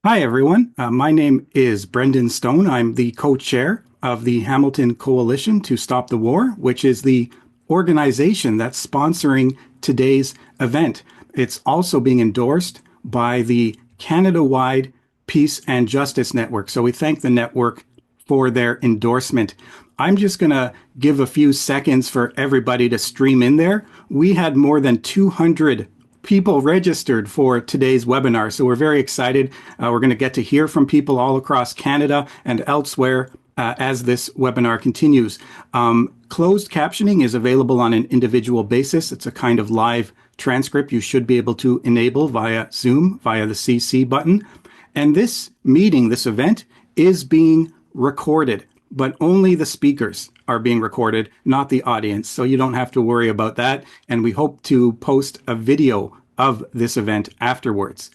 Hi, everyone. My name is Brendan Stone. I'm the co-chair of the Hamilton Coalition to Stop the War, which is the organization that's sponsoring today's event. It's also being endorsed by the Canada-wide Peace and Justice Network. So we thank the network for their endorsement. I'm just going to give a few seconds for everybody to stream in there. We had more than 200 people registered for today's webinar. So we're very excited. We're going to get to hear from people all across Canada and elsewhere as this webinar continues. Closed captioning is available on an individual basis. It's a kind of live transcript you should be able to enable via Zoom, via the CC button. And this meeting, this event, is being recorded, but only the speakers are being recorded, not the audience. So you don't have to worry about that. And we hope to post a video of this event afterwards.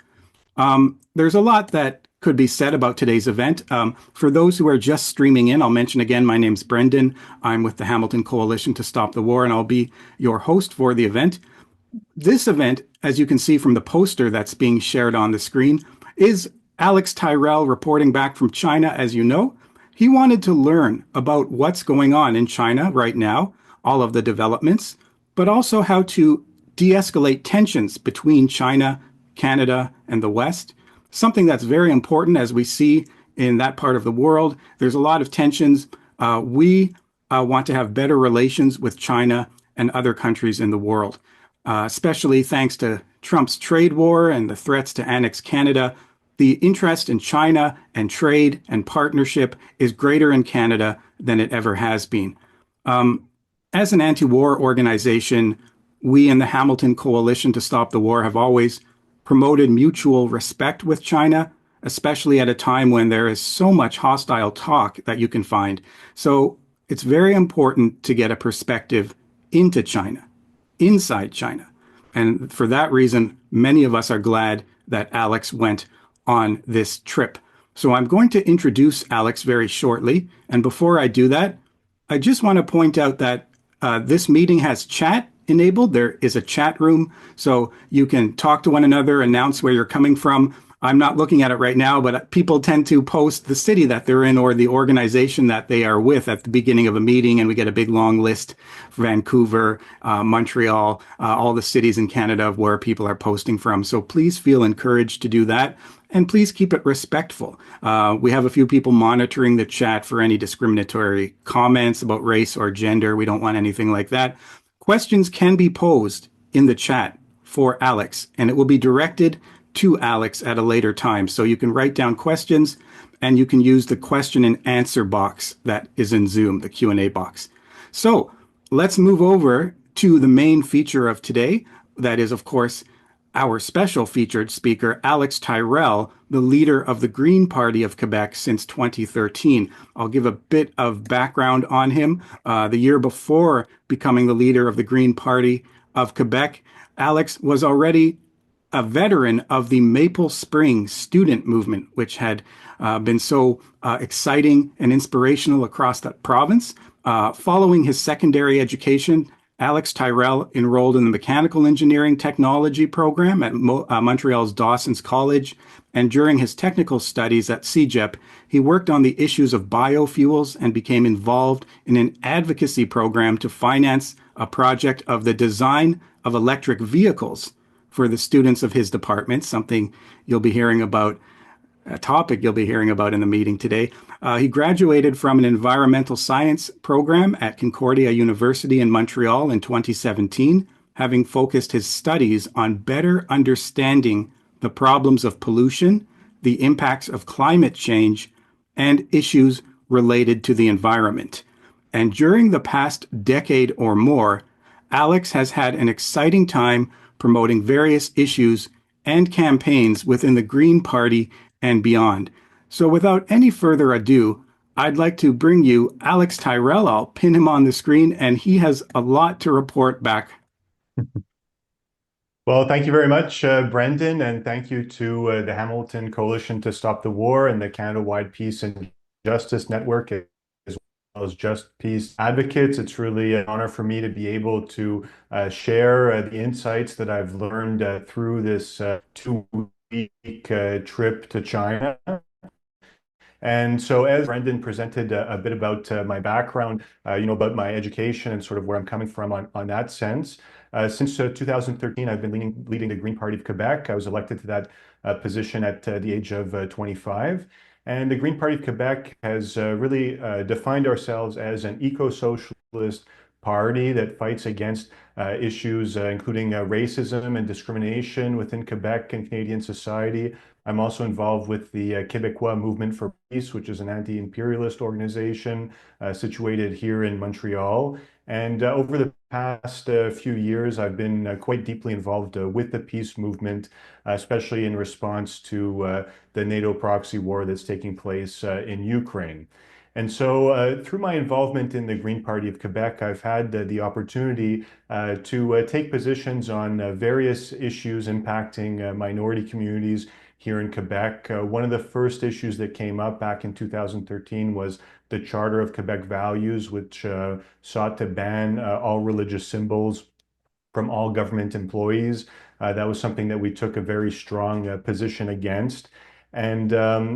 There's a lot that could be said about today's event. For those who are just streaming in, I'll mention again, my name's Brendan. I'm with the Hamilton Coalition to Stop the War, and I'll be your host for the event. This event, as you can see from the poster that's being shared on the screen, is Alex Tyrrell reporting back from China, as you know. He wanted to learn about what's going on in China right now, all of the developments, but also how to de-escalate tensions between China, Canada, and the West. Something that's very important as we see in that part of the world. There's a lot of tensions. We want to have better relations with China and other countries in the world, especially thanks to Trump's trade war and the threats to annex Canada. The interest in China and trade and partnership is greater in Canada than it ever has been. As an anti-war organization, we in the Hamilton Coalition to Stop the War have always promoted mutual respect with China, especially at a time when there is so much hostile talk that you can find. So it's very important to get a perspective into China, inside China. And for that reason, many of us are glad that Alex went on this trip. So I'm going to introduce Alex very shortly. And before I do that, I just want to point out that this meeting has chat enabled. There is a chat room, so you can talk to one another, announce where you're coming from. I'm not looking at it right now, but people tend to post the city that they're in or the organization that they are with at the beginning of a meeting, and we get a big long list: Vancouver, Montreal, all the cities in Canada of where people are posting from. So please feel encouraged to do that. And please keep it respectful. We have a few people monitoring the chat for any discriminatory comments about race or gender. We don't want anything like that. Questions can be posed in the chat for Alex, and it will be directed to Alex at a later time. So you can write down questions, and you can use the question and answer box that is in Zoom, the Q&A box. So let's move over to the main feature of today. That is, of course, our special featured speaker, Alex Tyrrell, the leader of the Green Party of Quebec since 2013. I'll give a bit of background on him. The year before becoming the leader of the Green Party of Quebec, Alex was already a veteran of the Maple Spring student movement, which had been so exciting and inspirational across that province. Following his secondary education, Alex Tyrrell enrolled in the Mechanical Engineering Technology program at Montreal's Dawson's College, and during his technical studies at CEGEP, he worked on the issues of biofuels and became involved in an advocacy program to finance a project of the design of electric vehicles for the students of his department, something you'll be hearing about, a topic you'll be hearing about in the meeting today. He graduated from an environmental science program at Concordia University in Montreal in 2017, having focused his studies on better understanding the problems of pollution, the impacts of climate change, and issues related to the environment. And during the past decade or more, Alex has had an exciting time promoting various issues and campaigns within the Green Party and beyond. So without any further ado, I'd like to bring you Alex Tyrrell. I'll pin him on the screen, and he has a lot to report back. Well, thank you very much, Brendan, and thank you to the Hamilton Coalition to Stop the War and the Canada-wide Peace and Justice Network, as well as Just Peace Advocates. It's really an honor for me to be able to share the insights that I've learned through this 2 2 week trip to China. And so, as Brendan presented a bit about my background, about my education and sort of where I'm coming from on that sense. Since 2013, I've been leading the Green Party of Quebec. I was elected to that position at the age of 25. And the Green Party of Quebec has really defined ourselves as an eco-socialist party that fights against issues including racism and discrimination within Quebec and Canadian society. I'm also involved with the Québécois Movement for Peace, which is an anti-imperialist organization situated here in Montreal. And over the past few years, I've been quite deeply involved with the peace movement, especially in response to the NATO proxy war that's taking place in Ukraine. And so, through my involvement in the Green Party of Quebec, I've had the opportunity to take positions on various issues impacting minority communities here in Quebec. One of the first issues that came up back in 2013 was the Charter of Quebec Values, which sought to ban all religious symbols from all government employees. That was something that we took a very strong position against. And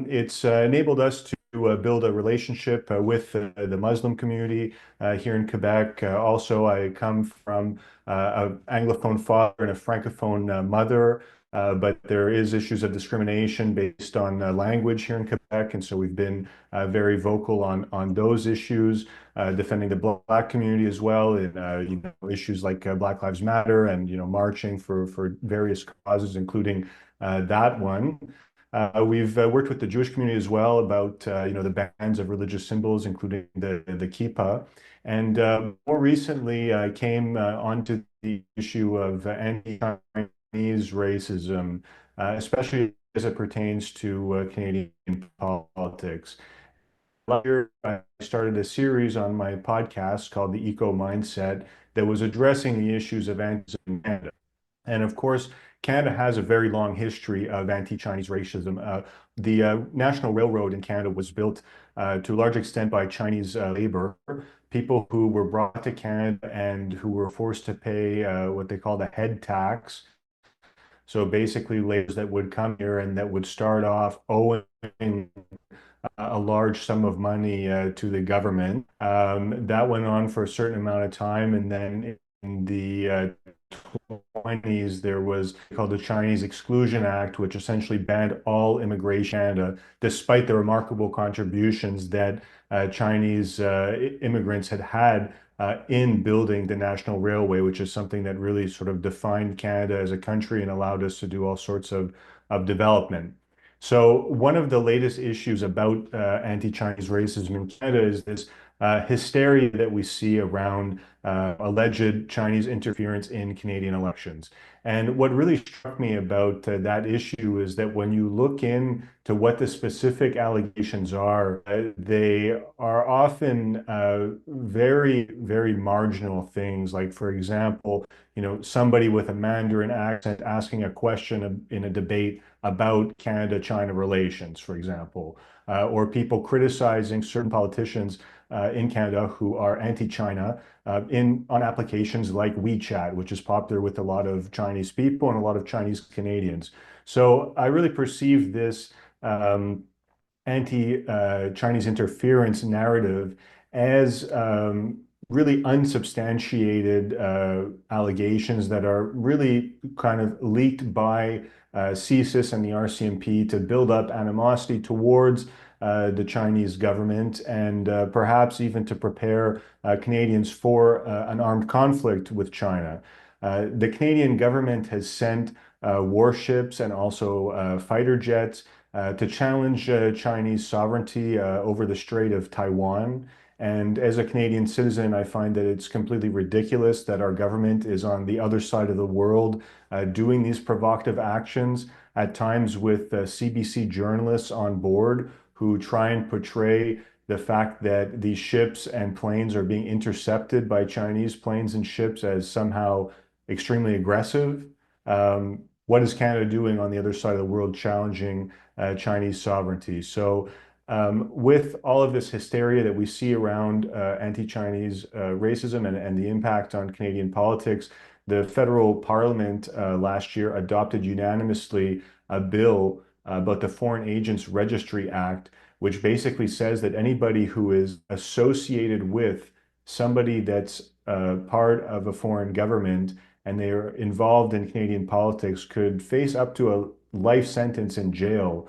it's enabled us to build a relationship with the Muslim community here in Quebec. Also, I come from an Anglophone father and a Francophone mother. But there is issues of discrimination based on language here in Quebec, and so we've been very vocal on those issues, defending the Black community as well, and issues like Black Lives Matter, and marching for various causes, including that one. We've worked with the Jewish community as well about the bans of religious symbols, including the kippah. And more recently, I came onto the issue of anti-Chinese racism, especially as it pertains to Canadian politics. Last year, I started a series on my podcast called The Eco Mindset that was addressing the issues of anti-Canada in Canada. And of course, Canada has a very long history of anti-Chinese racism. The National Railroad in Canada was built to a large extent by Chinese labor, people who were brought to Canada and who were forced to pay what they called a head tax. So basically, laborers that would come here and that would start off owing a large sum of money to the government. That went on for a certain amount of time, and then in the 20s, there was called the Chinese Exclusion Act, which essentially banned all immigration to Canada, despite the remarkable contributions that Chinese immigrants had in building the National Railway, which is something that really sort of defined Canada as a country and allowed us to do all sorts of development. So one of the latest issues about anti-Chinese racism in Canada is this hysteria that we see around alleged Chinese interference in Canadian elections. And what really struck me about that issue is that when you look into what the specific allegations are, they are often very, very marginal things. Like, for example, somebody with a Mandarin accent asking a question in a debate about Canada-China relations, for example, or people criticizing certain politicians in Canada who are anti-China on applications like WeChat, which is popular with a lot of Chinese people and a lot of Chinese Canadians. So I really perceive this anti-Chinese interference narrative as really unsubstantiated allegations that are really kind of leaked by CSIS and the RCMP to build up animosity towards the Chinese government and perhaps even to prepare Canadians for an armed conflict with China. The Canadian government has sent warships and also fighter jets to challenge Chinese sovereignty over the Strait of Taiwan. And as a Canadian citizen, I find that it's completely ridiculous that our government is on the other side of the world doing these provocative actions, at times with CBC journalists on board who try and portray the fact that these ships and planes are being intercepted by Chinese planes and ships as somehow extremely aggressive. What is Canada doing on the other side of the world challenging Chinese sovereignty? So with all of this hysteria that we see around anti-Chinese racism and the impact on Canadian politics, the federal parliament last year adopted unanimously a bill about the Foreign Agents Registry Act, which basically says that anybody who is associated with somebody that's part of a foreign government and they are involved in Canadian politics could face up to a life sentence in jail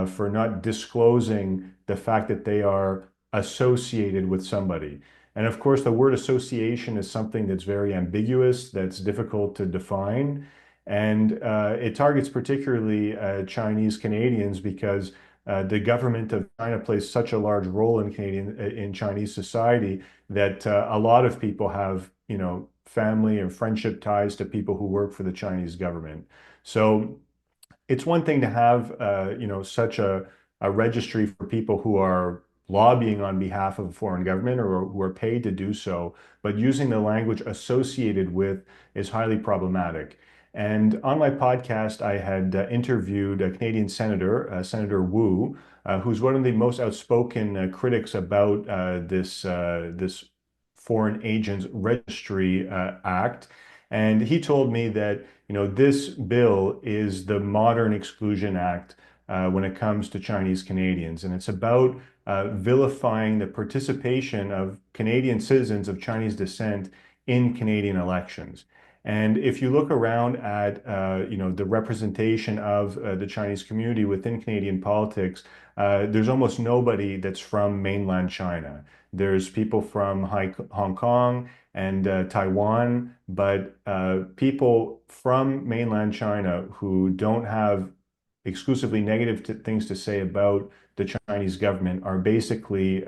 for not disclosing the fact that they are associated with somebody. And of course, the word association is something that's very ambiguous, that's difficult to define. And it targets particularly Chinese Canadians because the government of China plays such a large role in in Chinese society that a lot of people have, family or friendship ties to people who work for the Chinese government. So it's one thing to have, such a registry for people who are lobbying on behalf of a foreign government or who are paid to do so, but using the language associated with is highly problematic. And on my podcast, I had interviewed a Canadian senator, Senator Wu, who's one of the most outspoken critics about this Foreign Agents Registry Act. And he told me that this bill is the modern exclusion act when it comes to Chinese Canadians. And it's about vilifying the participation of Canadian citizens of Chinese descent in Canadian elections. And if you look around at the representation of the Chinese community within Canadian politics, there's almost nobody that's from mainland China. There's people from Hong Kong and Taiwan, but people from mainland China who don't have exclusively negative things to say about the Chinese government are basically,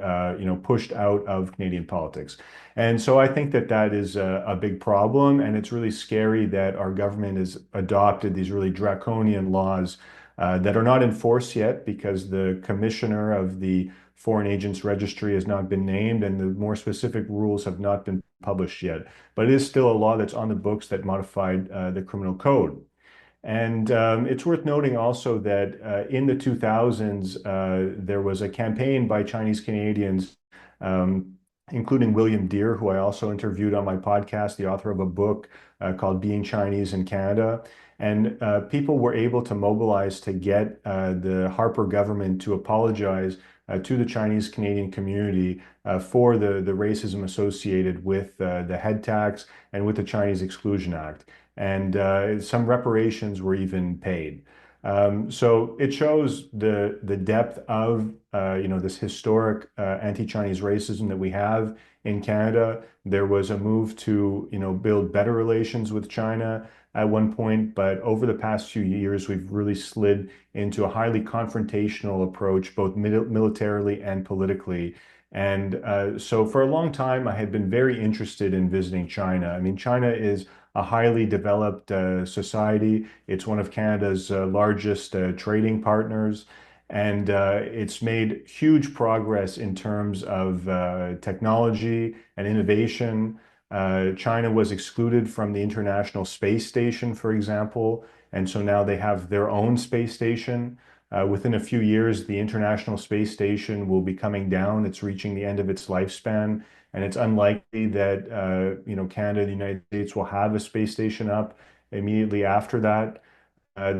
pushed out of Canadian politics. And so I think that that is a big problem, and it's really scary that our government has adopted these really draconian laws that are not enforced yet because the commissioner of the Foreign Agents Registry has not been named and the more specific rules have not been published yet. But it is still a law that's on the books that modified the criminal code. And it's worth noting also that in the 2000s, there was a campaign by Chinese Canadians, including William Deere, who I also interviewed on my podcast, the author of a book called Being Chinese in Canada. And people were able to mobilize to get the Harper government to apologize to the Chinese Canadian community for the racism associated with the head tax and with the Chinese Exclusion Act. And some reparations were even paid. So it shows the depth of this historic anti-Chinese racism that we have in Canada. There was a move to build better relations with China at one point, but over the past few years, we've really slid into a highly confrontational approach, both militarily and politically. And so for a long time, I had been very interested in visiting China. I mean, China is a highly developed society. It's one of Canada's largest trading partners, and it's made huge progress in terms of technology and innovation. China was excluded from the International Space Station, for example, and so now they have their own space station. Within a few years, the International Space Station will be coming down. It's reaching the end of its lifespan, and it's unlikely that Canada, the United States, will have a space station up immediately after that.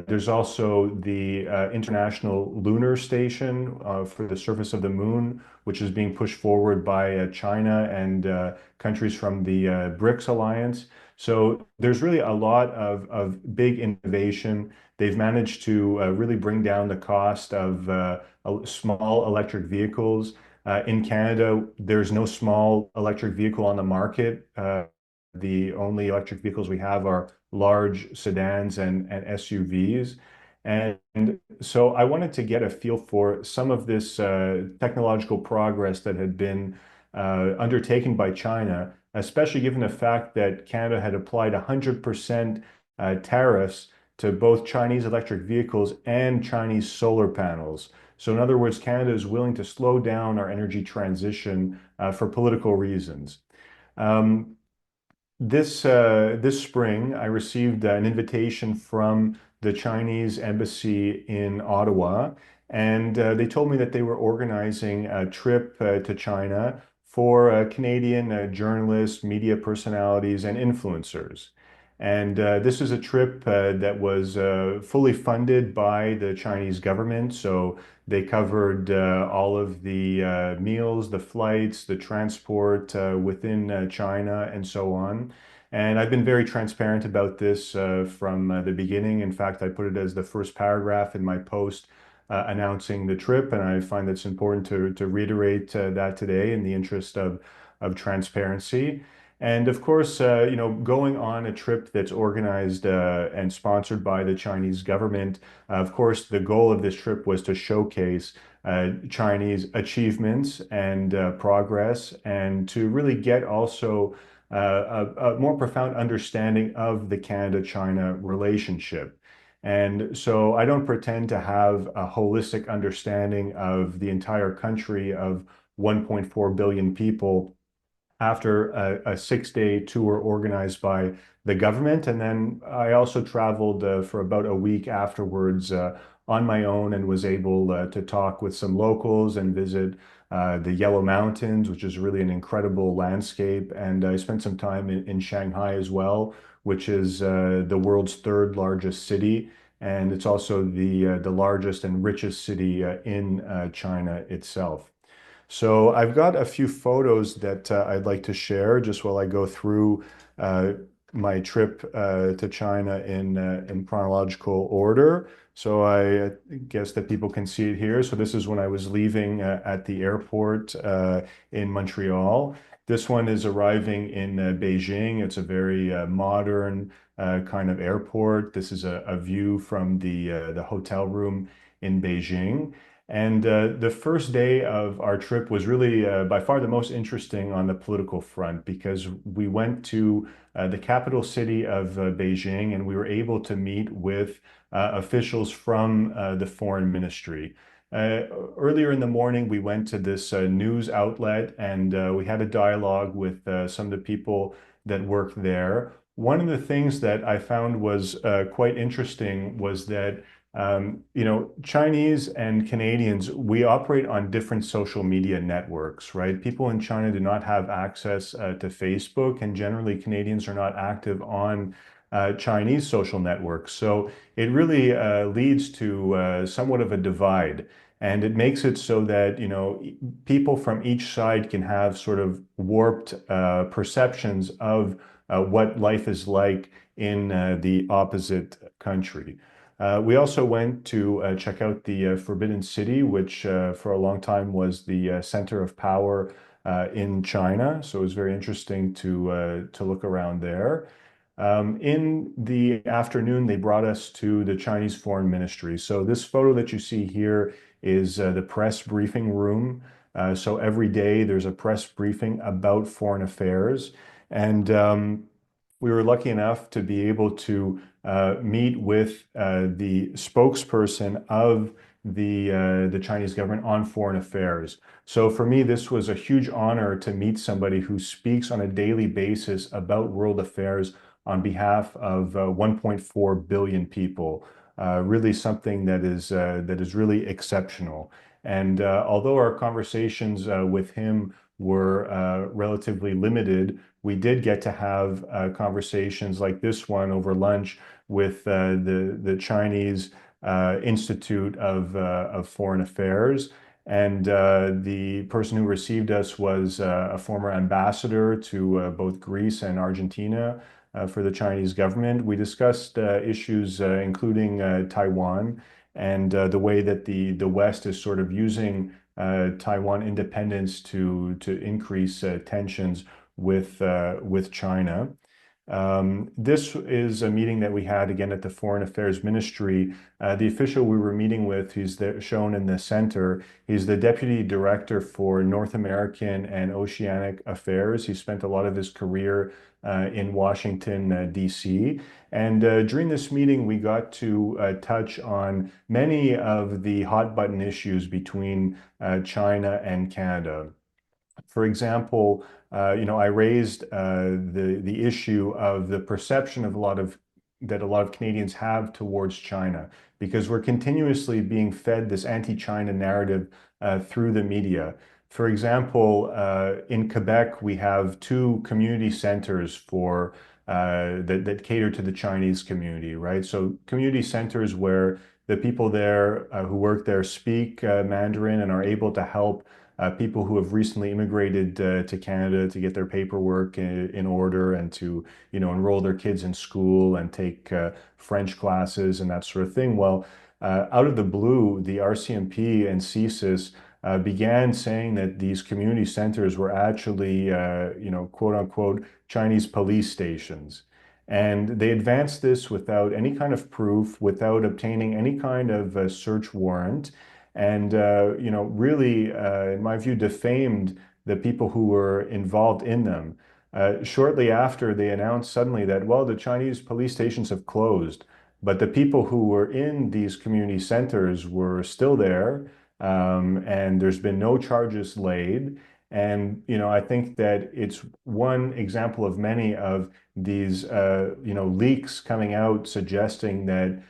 There's also the International Lunar Station for the surface of the moon, which is being pushed forward by China and countries from the BRICS alliance. So there's really a lot of big innovation. They've managed to really bring down the cost of small electric vehicles. In Canada, there's no small electric vehicle on the market. The only electric vehicles we have are large sedans and SUVs. And so I wanted to get a feel for some of this technological progress that had been undertaken by China, especially given the fact that Canada had applied 100% tariffs to both Chinese electric vehicles and Chinese solar panels. So in other words, Canada is willing to slow down our energy transition for political reasons. Um, this spring, I received an invitation from the Chinese embassy in Ottawa, and they told me that they were organizing a trip to China for Canadian journalists, media personalities, and influencers. And this was a trip that was fully funded by the Chinese government. So they covered all of the meals, the flights, the transport within China, and so on. And I've been very transparent about this from the beginning. In fact, I put it as the first paragraph in my post announcing the trip, and I find it's important to reiterate that today in the interest of transparency. And of course, going on a trip that's organized and sponsored by the Chinese government, of course, the goal of this trip was to showcase Chinese achievements and progress, and to really get also a more profound understanding of the Canada-China relationship. And so I don't pretend to have a holistic understanding of the entire country of 1.4 billion people after a 6-day tour organized by the government. And then I also traveled for about a week afterwards on my own and was able to talk with some locals and visit the Yellow Mountains, which is really an incredible landscape. And I spent some time in Shanghai as well, which is the world's third largest city. And it's also the largest and richest city in China itself. So I've got a few photos that I'd like to share just while I go through uh, my trip to China in chronological order. So I guess that people can see it here. So this is when I was leaving at the airport in Montreal. This one is arriving in Beijing. It's a very modern kind of airport. This is a view from the hotel room in Beijing. And the first day of our trip was really by far the most interesting on the political front because we went to the capital city of Beijing and we were able to meet with officials from the foreign ministry. Earlier in the morning, we went to this news outlet and we had a dialogue with some of the people that work there. One of the things that I found was quite interesting was that Chinese and Canadians, we operate on different social media networks, right? People in China do not have access to Facebook, and generally Canadians are not active on Chinese social networks. So it really leads to somewhat of a divide. And it makes it so that, people from each side can have sort of warped perceptions of what life is like in the opposite country. We also went to check out the Forbidden City, which for a long time was the center of power in China. So it was very interesting to look around there. In the afternoon, they brought us to the Chinese Foreign Ministry. So this photo that you see here is the press briefing room. So every day there's a press briefing about foreign affairs. And we were lucky enough to be able to meet with the spokesperson of the Chinese government on foreign affairs. So for me, this was a huge honor to meet somebody who speaks on a daily basis about world affairs on behalf of 1.4 billion people. Really something that is really exceptional. And although our conversations with him were relatively limited, we did get to have conversations like this one over lunch with the Chinese Institute of Foreign Affairs. And the person who received us was a former ambassador to both Greece and Argentina for the Chinese government. We discussed issues including Taiwan and the way that the West is sort of using Taiwan independence to increase tensions with China. This is a meeting that we had again at the Foreign Affairs Ministry. The official we were meeting with, who's there, shown in the center, he's the Deputy Director for North American and Oceanic Affairs. He spent a lot of his career in Washington, D.C. And during this meeting, we got to touch on many of the hot button issues between China and Canada. For example, I raised the issue of the perception of a lot of Canadians have towards China because we're continuously being fed this anti-China narrative through the media. For example, in Quebec, we have two community centers for that cater to the Chinese community, right? So community centers where the people there who work there speak Mandarin and are able to help people who have recently immigrated to Canada to get their paperwork in order and to, enroll their kids in school and take French classes and that sort of thing. Well, out of the blue, the RCMP and CSIS began saying that these community centers were actually, quote unquote, Chinese police stations. And they advanced this without any kind of proof, without obtaining any kind of search warrant, and really, in my view, defamed the people who were involved in them. Shortly after, they announced suddenly that, well, the Chinese police stations have closed, but the people who were in these community centers were still there, and there's been no charges laid. And I think that it's one example of many of these leaks coming out suggesting that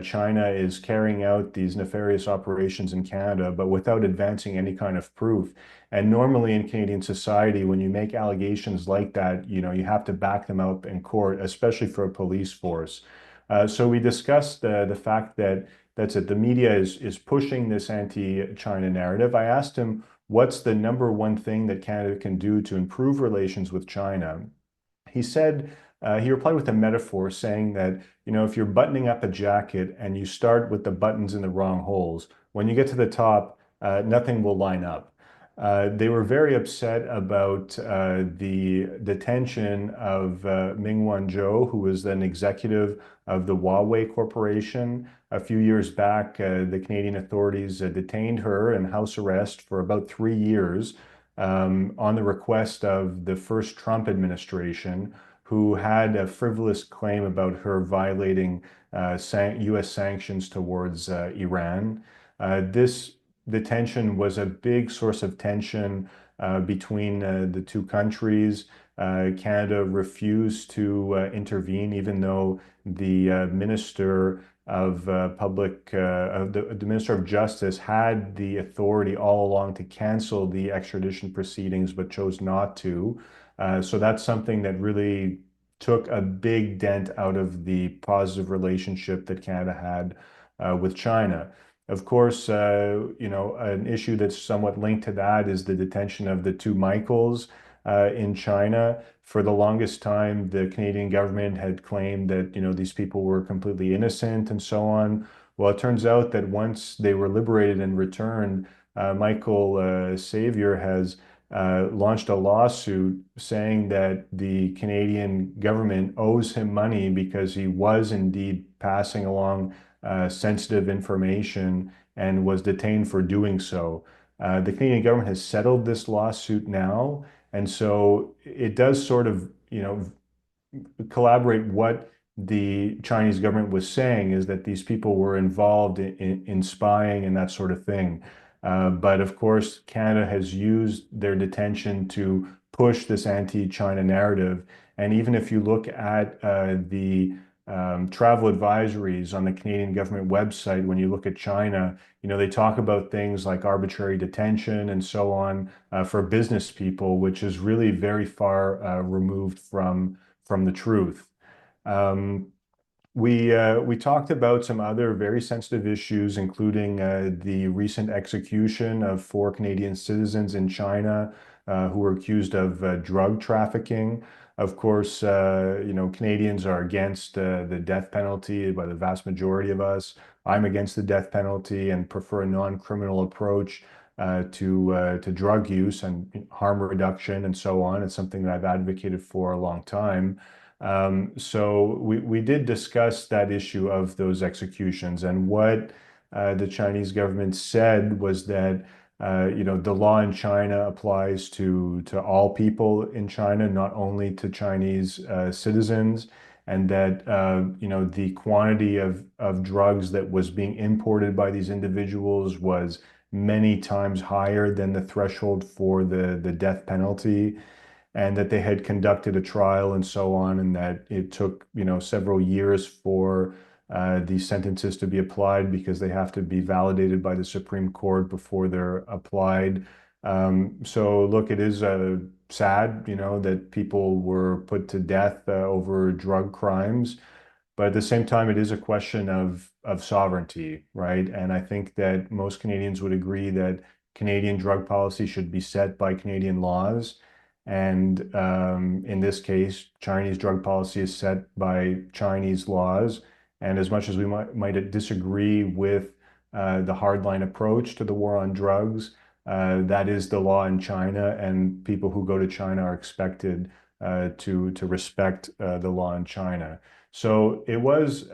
China is carrying out these nefarious operations in Canada, but without advancing any kind of proof. And normally in Canadian society, when you make allegations like that, you have to back them up in court, especially for a police force. So we discussed the fact that that's it. The media is pushing this anti-China narrative. I asked him, what's the number one thing that Canada can do to improve relations with China? He said, he replied with a metaphor saying that, if you're buttoning up a jacket and you start with the buttons in the wrong holes, when you get to the top, nothing will line up. They were very upset about the detention of Ming Wanzhou, who was an executive of the Huawei Corporation. A few years back, the Canadian authorities detained her in house arrest for about 3 years on the request of the first Trump administration, who had a frivolous claim about her violating US sanctions towards Iran. This detention was a big source of tension between the two countries. Canada refused to intervene, even though the Minister of the Minister of Justice had the authority all along to cancel the extradition proceedings, but chose not to. So that's something that really took a big dent out of the positive relationship that Canada had with China. Of course, an issue that's somewhat linked to that is the detention of the two Michaels in China. For the longest time, the Canadian government had claimed that, these people were completely innocent and so on. Well, it turns out that once they were liberated and returned, Michael Xavier has launched a lawsuit saying that the Canadian government owes him money because he was indeed passing along sensitive information and was detained for doing so. The Canadian government has settled this lawsuit now, and so it does sort of, collaborate what the Chinese government was saying is that these people were involved in spying and that sort of thing. But of course, Canada has used their detention to push this anti-China narrative. And even if you look at the travel advisories on the Canadian government website, when you look at China, they talk about things like arbitrary detention and so on for business people, which is really very far removed from the truth. Um, we talked about some other very sensitive issues, including the recent execution of 4 Canadian citizens in China who were accused of drug trafficking. Of course, Canadians are against the death penalty by the vast majority of us. I'm against the death penalty and prefer a non-criminal approach to drug use and harm reduction and so on. It's something that I've advocated for a long time. So we did discuss that issue of those executions, and what the Chinese government said was that the law in China applies to all people in China, not only to Chinese citizens, and that the quantity of drugs that was being imported by these individuals was many times higher than the threshold for the death penalty, and that they had conducted a trial and so on, and that it took, several years for these sentences to be applied because they have to be validated by the Supreme Court before they're applied. So look, it is sad, that people were put to death over drug crimes. But at the same time, it is a question of sovereignty, right? And I think that most Canadians would agree that Canadian drug policy should be set by Canadian laws. And in this case, Chinese drug policy is set by Chinese laws. And as much as we might disagree with the hardline approach to the war on drugs, that is the law in China, and people who go to China are expected to respect the law in China. So it was,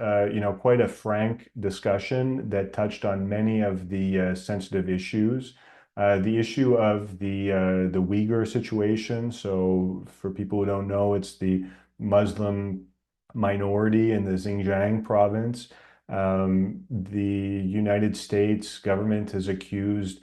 quite a frank discussion that touched on many of the sensitive issues. The issue of the Uyghur situation. So for people who don't know, it's the Muslim minority in the Xinjiang province. The United States government has accused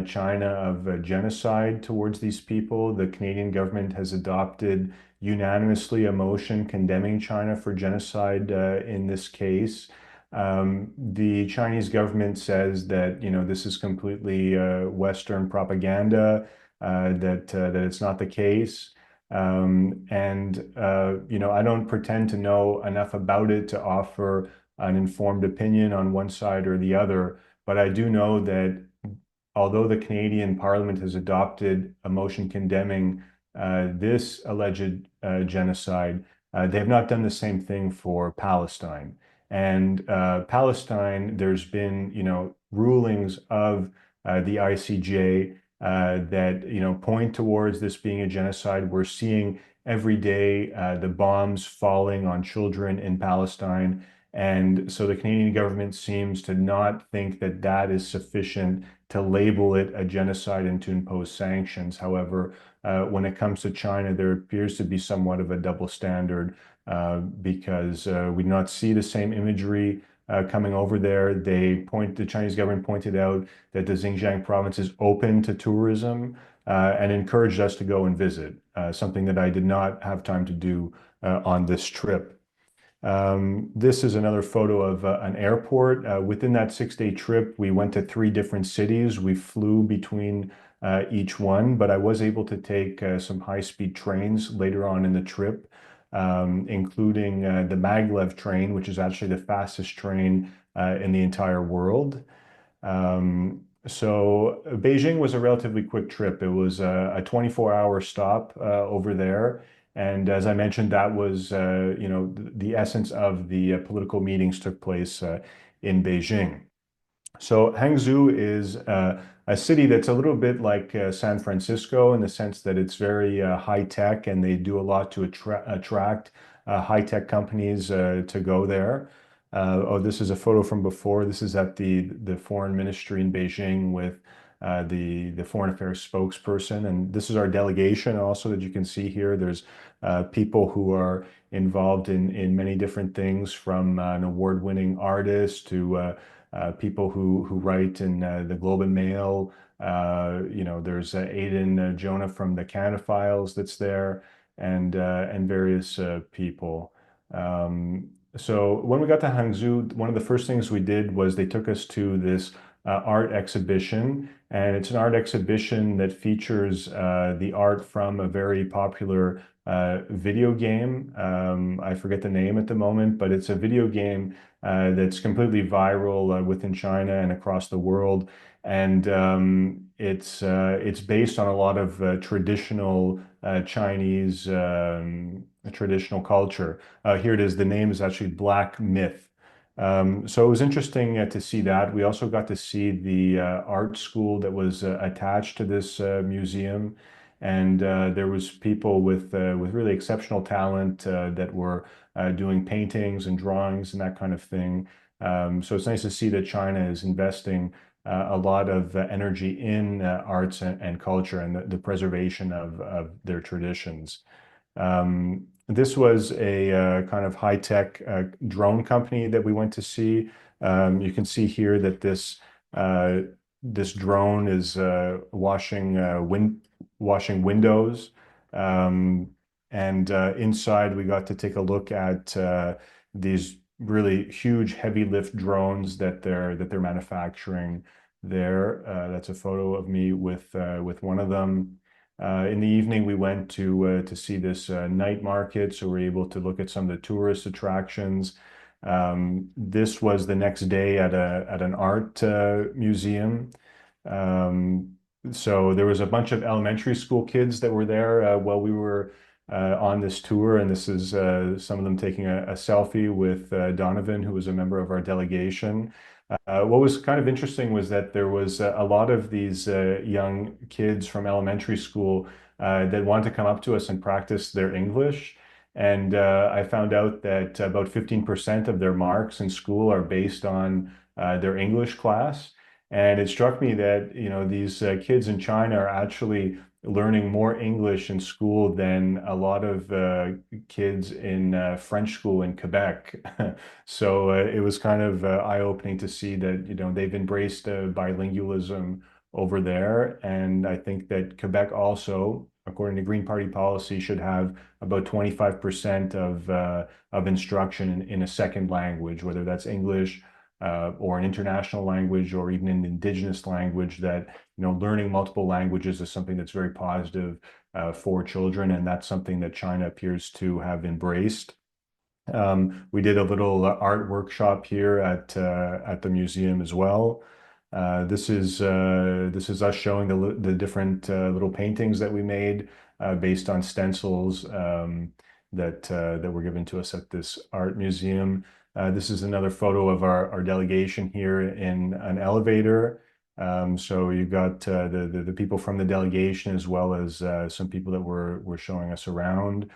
China of genocide towards these people. The Canadian government has adopted unanimously a motion condemning China for genocide in this case. The Chinese government says that this is completely Western propaganda, that it's not the case. I don't pretend to know enough about it to offer an informed opinion on one side or the other, but I do know that although the Canadian Parliament has adopted a motion condemning this alleged genocide, they have not done the same thing for Palestine. And Palestine, there's been, rulings of the ICJ that, point towards this being a genocide. We're seeing every day the bombs falling on children in Palestine. And so the Canadian government seems to not think that that is sufficient to label it a genocide and to impose sanctions. However, when it comes to China, there appears to be somewhat of a double standard because we do not see the same imagery coming over there. The Chinese government pointed out that the Xinjiang province is open to tourism and encouraged us to go and visit, something that I did not have time to do on this trip. This is another photo of an airport. Within that 6-day trip, we went to 3 different cities. We flew between each one, but I was able to take some high-speed trains later on in the trip, including the maglev train, which is actually the fastest train in the entire world. So Beijing was a relatively quick trip. It was a 24-hour stop over there. And as I mentioned, that was, the essence of the political meetings took place in Beijing. So Hangzhou is a city that's a little bit like San Francisco in the sense that it's very high tech, and they do a lot to attract high tech companies to go there. Oh, this is a photo from before. This is at the foreign ministry in Beijing with the foreign affairs spokesperson, and this is our delegation. Also, that you can see here, there's people who are involved in many different things, from an award-winning artist to people who write in the Globe and Mail. There's Aidan Jonah from the Canada Files that's there, and various people. So when we got to Hangzhou, one of the first things we did was they took us to this art exhibition, and it's an art exhibition that features the art from a very popular video game. I forget the name at the moment, but it's a video game that's completely viral within China and across the world. And it's based on a lot of traditional Chinese traditional culture. Here it is. The name is actually Black Myth. So it was interesting to see that. We also got to see the art school that was attached to this museum, and there was people with really exceptional talent that were doing paintings and drawings and that kind of thing. So it's nice to see that China is investing a lot of energy in arts and culture, and the preservation of their traditions. This was a kind of high-tech drone company that we went to see. You can see here that this drone is washing windows, and inside we got to take a look at these really huge heavy lift drones that they're manufacturing. there. That's a photo of me with one of them. In the evening, we went to see this night market, so we're able to look at some of the tourist attractions. This was the next day at an art museum. Um, so there was a bunch of elementary school kids that were there while we were on this tour, and this is some of them taking a selfie with Donovan, who was a member of our delegation. What was kind of interesting was that there was a lot of these young kids from elementary school that wanted to come up to us and practice their English. And I found out that about 15% of their marks in school are based on their English class. And it struck me that, these kids in China are actually learning more English in school than a lot of kids in French school in Quebec. So it was kind of eye-opening to see that, they've embraced bilingualism over there. And I think that Quebec also, according to Green Party policy, should have about 25% of instruction in a second language, whether that's English or an international language or even an indigenous language. That learning multiple languages is something that's very positive for children, and that's something that China appears to have embraced. We did a little art workshop here at the museum as well. This is us showing the different little paintings that we made based on stencils that were given to us at this art museum. This is another photo of our delegation here in an elevator. So you got the people from the delegation as well as some people that were showing us around.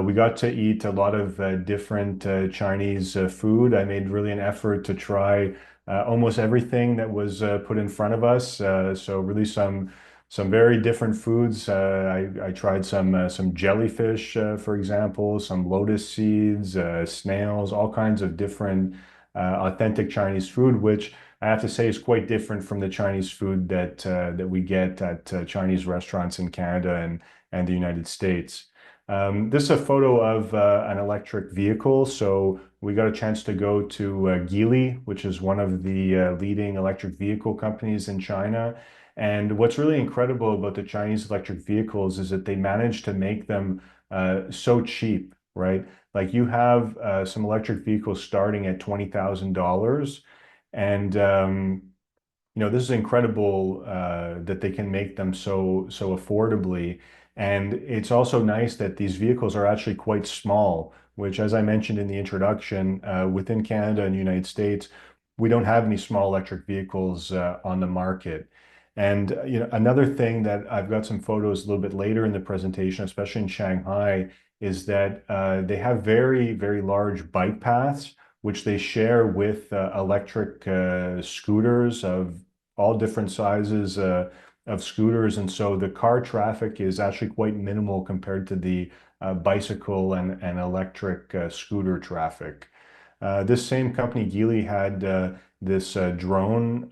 We got to eat a lot of different Chinese food. I made really an effort to try almost everything that was put in front of us. So really some very different foods. I tried some jellyfish, for example, some lotus seeds, snails, all kinds of different authentic Chinese food, which I have to say is quite different from the Chinese food that we get at Chinese restaurants in Canada and the United States. This is a photo of an electric vehicle. So we got a chance to go to Geely, which is one of the leading electric vehicle companies in China. And what's really incredible about the Chinese electric vehicles is that they manage to make them so cheap, right? Like you have some electric vehicles starting at $20,000. And this is incredible that they can make them so affordably. And it's also nice that these vehicles are actually quite small, which, as I mentioned in the introduction, within Canada and the United States, we don't have any small electric vehicles on the market. And another thing that I've got some photos a little bit later in the presentation, especially in Shanghai, is that they have very, very large bike paths, which they share with electric scooters of all different sizes of scooters. And so the car traffic is actually quite minimal compared to the bicycle and electric scooter traffic. This same company, Geely, had this drone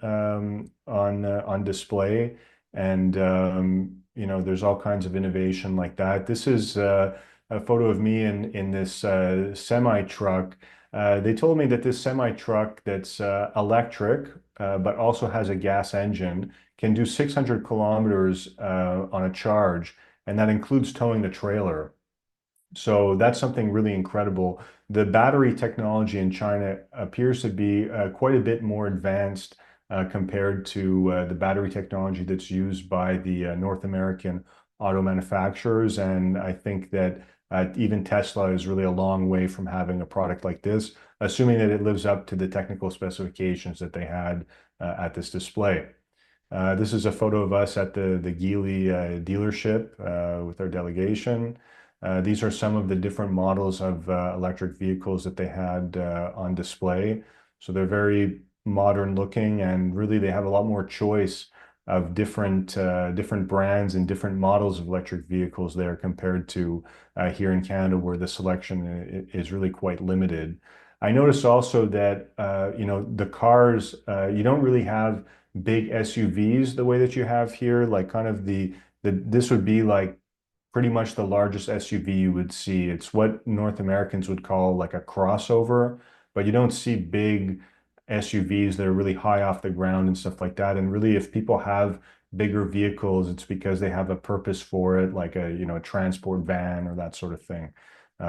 on display, and there's all kinds of innovation like that. This is a photo of me in this semi truck. They told me that this semi truck that's electric but also has a gas engine can do 600 kilometers on a charge, and that includes towing the trailer. So that's something really incredible. The battery technology in China appears to be quite a bit more advanced compared to the battery technology that's used by the North American auto manufacturers. And I think that even Tesla is really a long way from having a product like this, assuming that it lives up to the technical specifications that they had at this display. This is a photo of us at the Geely dealership with our delegation. These are some of the different models of electric vehicles that they had on display. So they're very modern looking, and really they have a lot more choice of different brands and different models of electric vehicles there compared to here in Canada, where the selection is really quite limited. I noticed also that the cars, you don't really have big SUVs the way that you have here. Like kind of this would be like pretty much the largest SUV you would see. It's what North Americans would call like a crossover, but you don't see big SUVs that are really high off the ground and stuff like that. And really, if people have bigger vehicles, it's because they have a purpose for it, like a, a transport van or that sort of thing.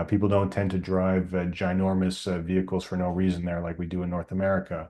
People don't tend to drive ginormous vehicles for no reason there, like we do in North America.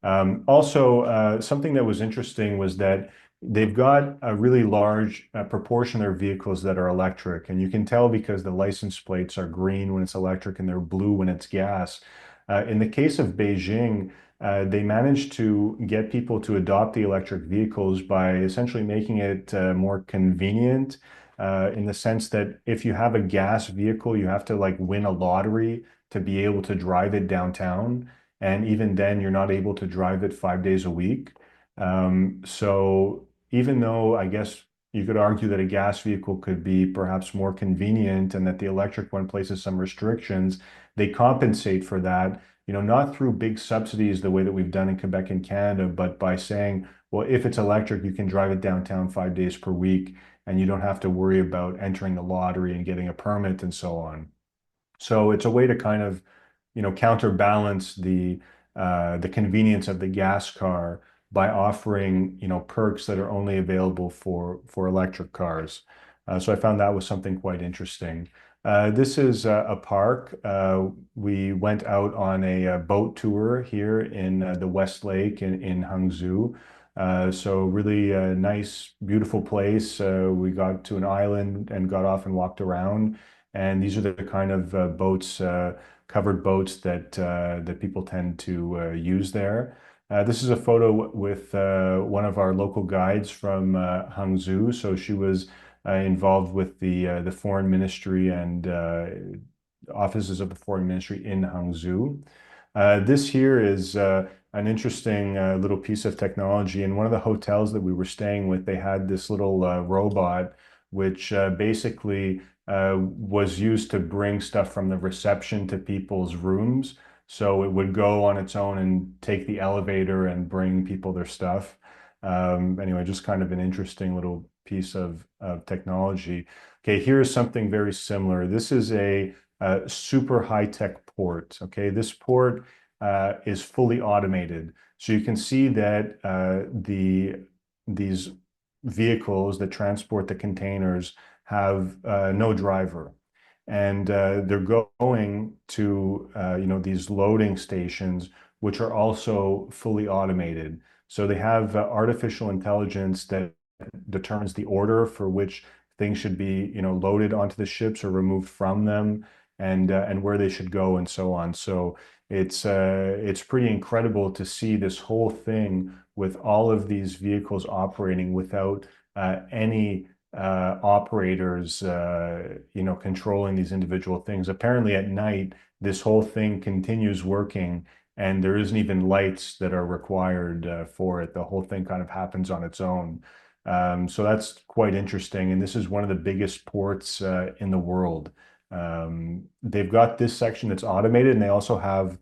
Also, something that was interesting was that they've got a really large proportion of their vehicles that are electric. And you can tell because the license plates are green when it's electric and they're blue when it's gas. In the case of Beijing, they managed to get people to adopt the electric vehicles by essentially making it more convenient, in the sense that if you have a gas vehicle, you have to like win a lottery to be able to drive it downtown. And even then, you're not able to drive it 5 days a week. So even though I guess you could argue that a gas vehicle could be perhaps more convenient and that the electric one places some restrictions, they compensate for that, not through big subsidies the way that we've done in Quebec and Canada, but by saying, well, if it's electric, you can drive it downtown 5 days per week, and you don't have to worry about entering the lottery and getting a permit and so on. So it's a way to kind of, counterbalance the convenience of the gas car by offering, perks that are only available for electric cars. So I found that was something quite interesting. This is a park. We went out on a boat tour here in the West Lake in Hangzhou. So really nice, beautiful place. We got to an island and got off and walked around. And these are the kind of boats, covered boats that people tend to use there. This is a photo with one of our local guides from Hangzhou. So she was involved with the foreign ministry and offices of the foreign ministry in Hangzhou. This here is an interesting little piece of technology. In one of the hotels that we were staying with, they had this little robot, which basically was used to bring stuff from the reception to people's rooms. So it would go on its own and take the elevator and bring people their stuff. Anyway, just kind of an interesting little piece of technology. Okay, here's something very similar. This is a super high-tech port. Okay, this port is fully automated. So you can see that these vehicles that transport the containers have no driver. And they're going to these loading stations, which are also fully automated. So they have artificial intelligence that determines the order for which things should be, loaded onto the ships or removed from them, and where they should go and so on. So it's pretty incredible to see this whole thing with all of these vehicles operating without any operators, controlling these individual things. Apparently, at night, this whole thing continues working, and there isn't even lights that are required for it. The whole thing kind of happens on its own. So that's quite interesting. And this is one of the biggest ports in the world. They've got this section that's automated, and they also have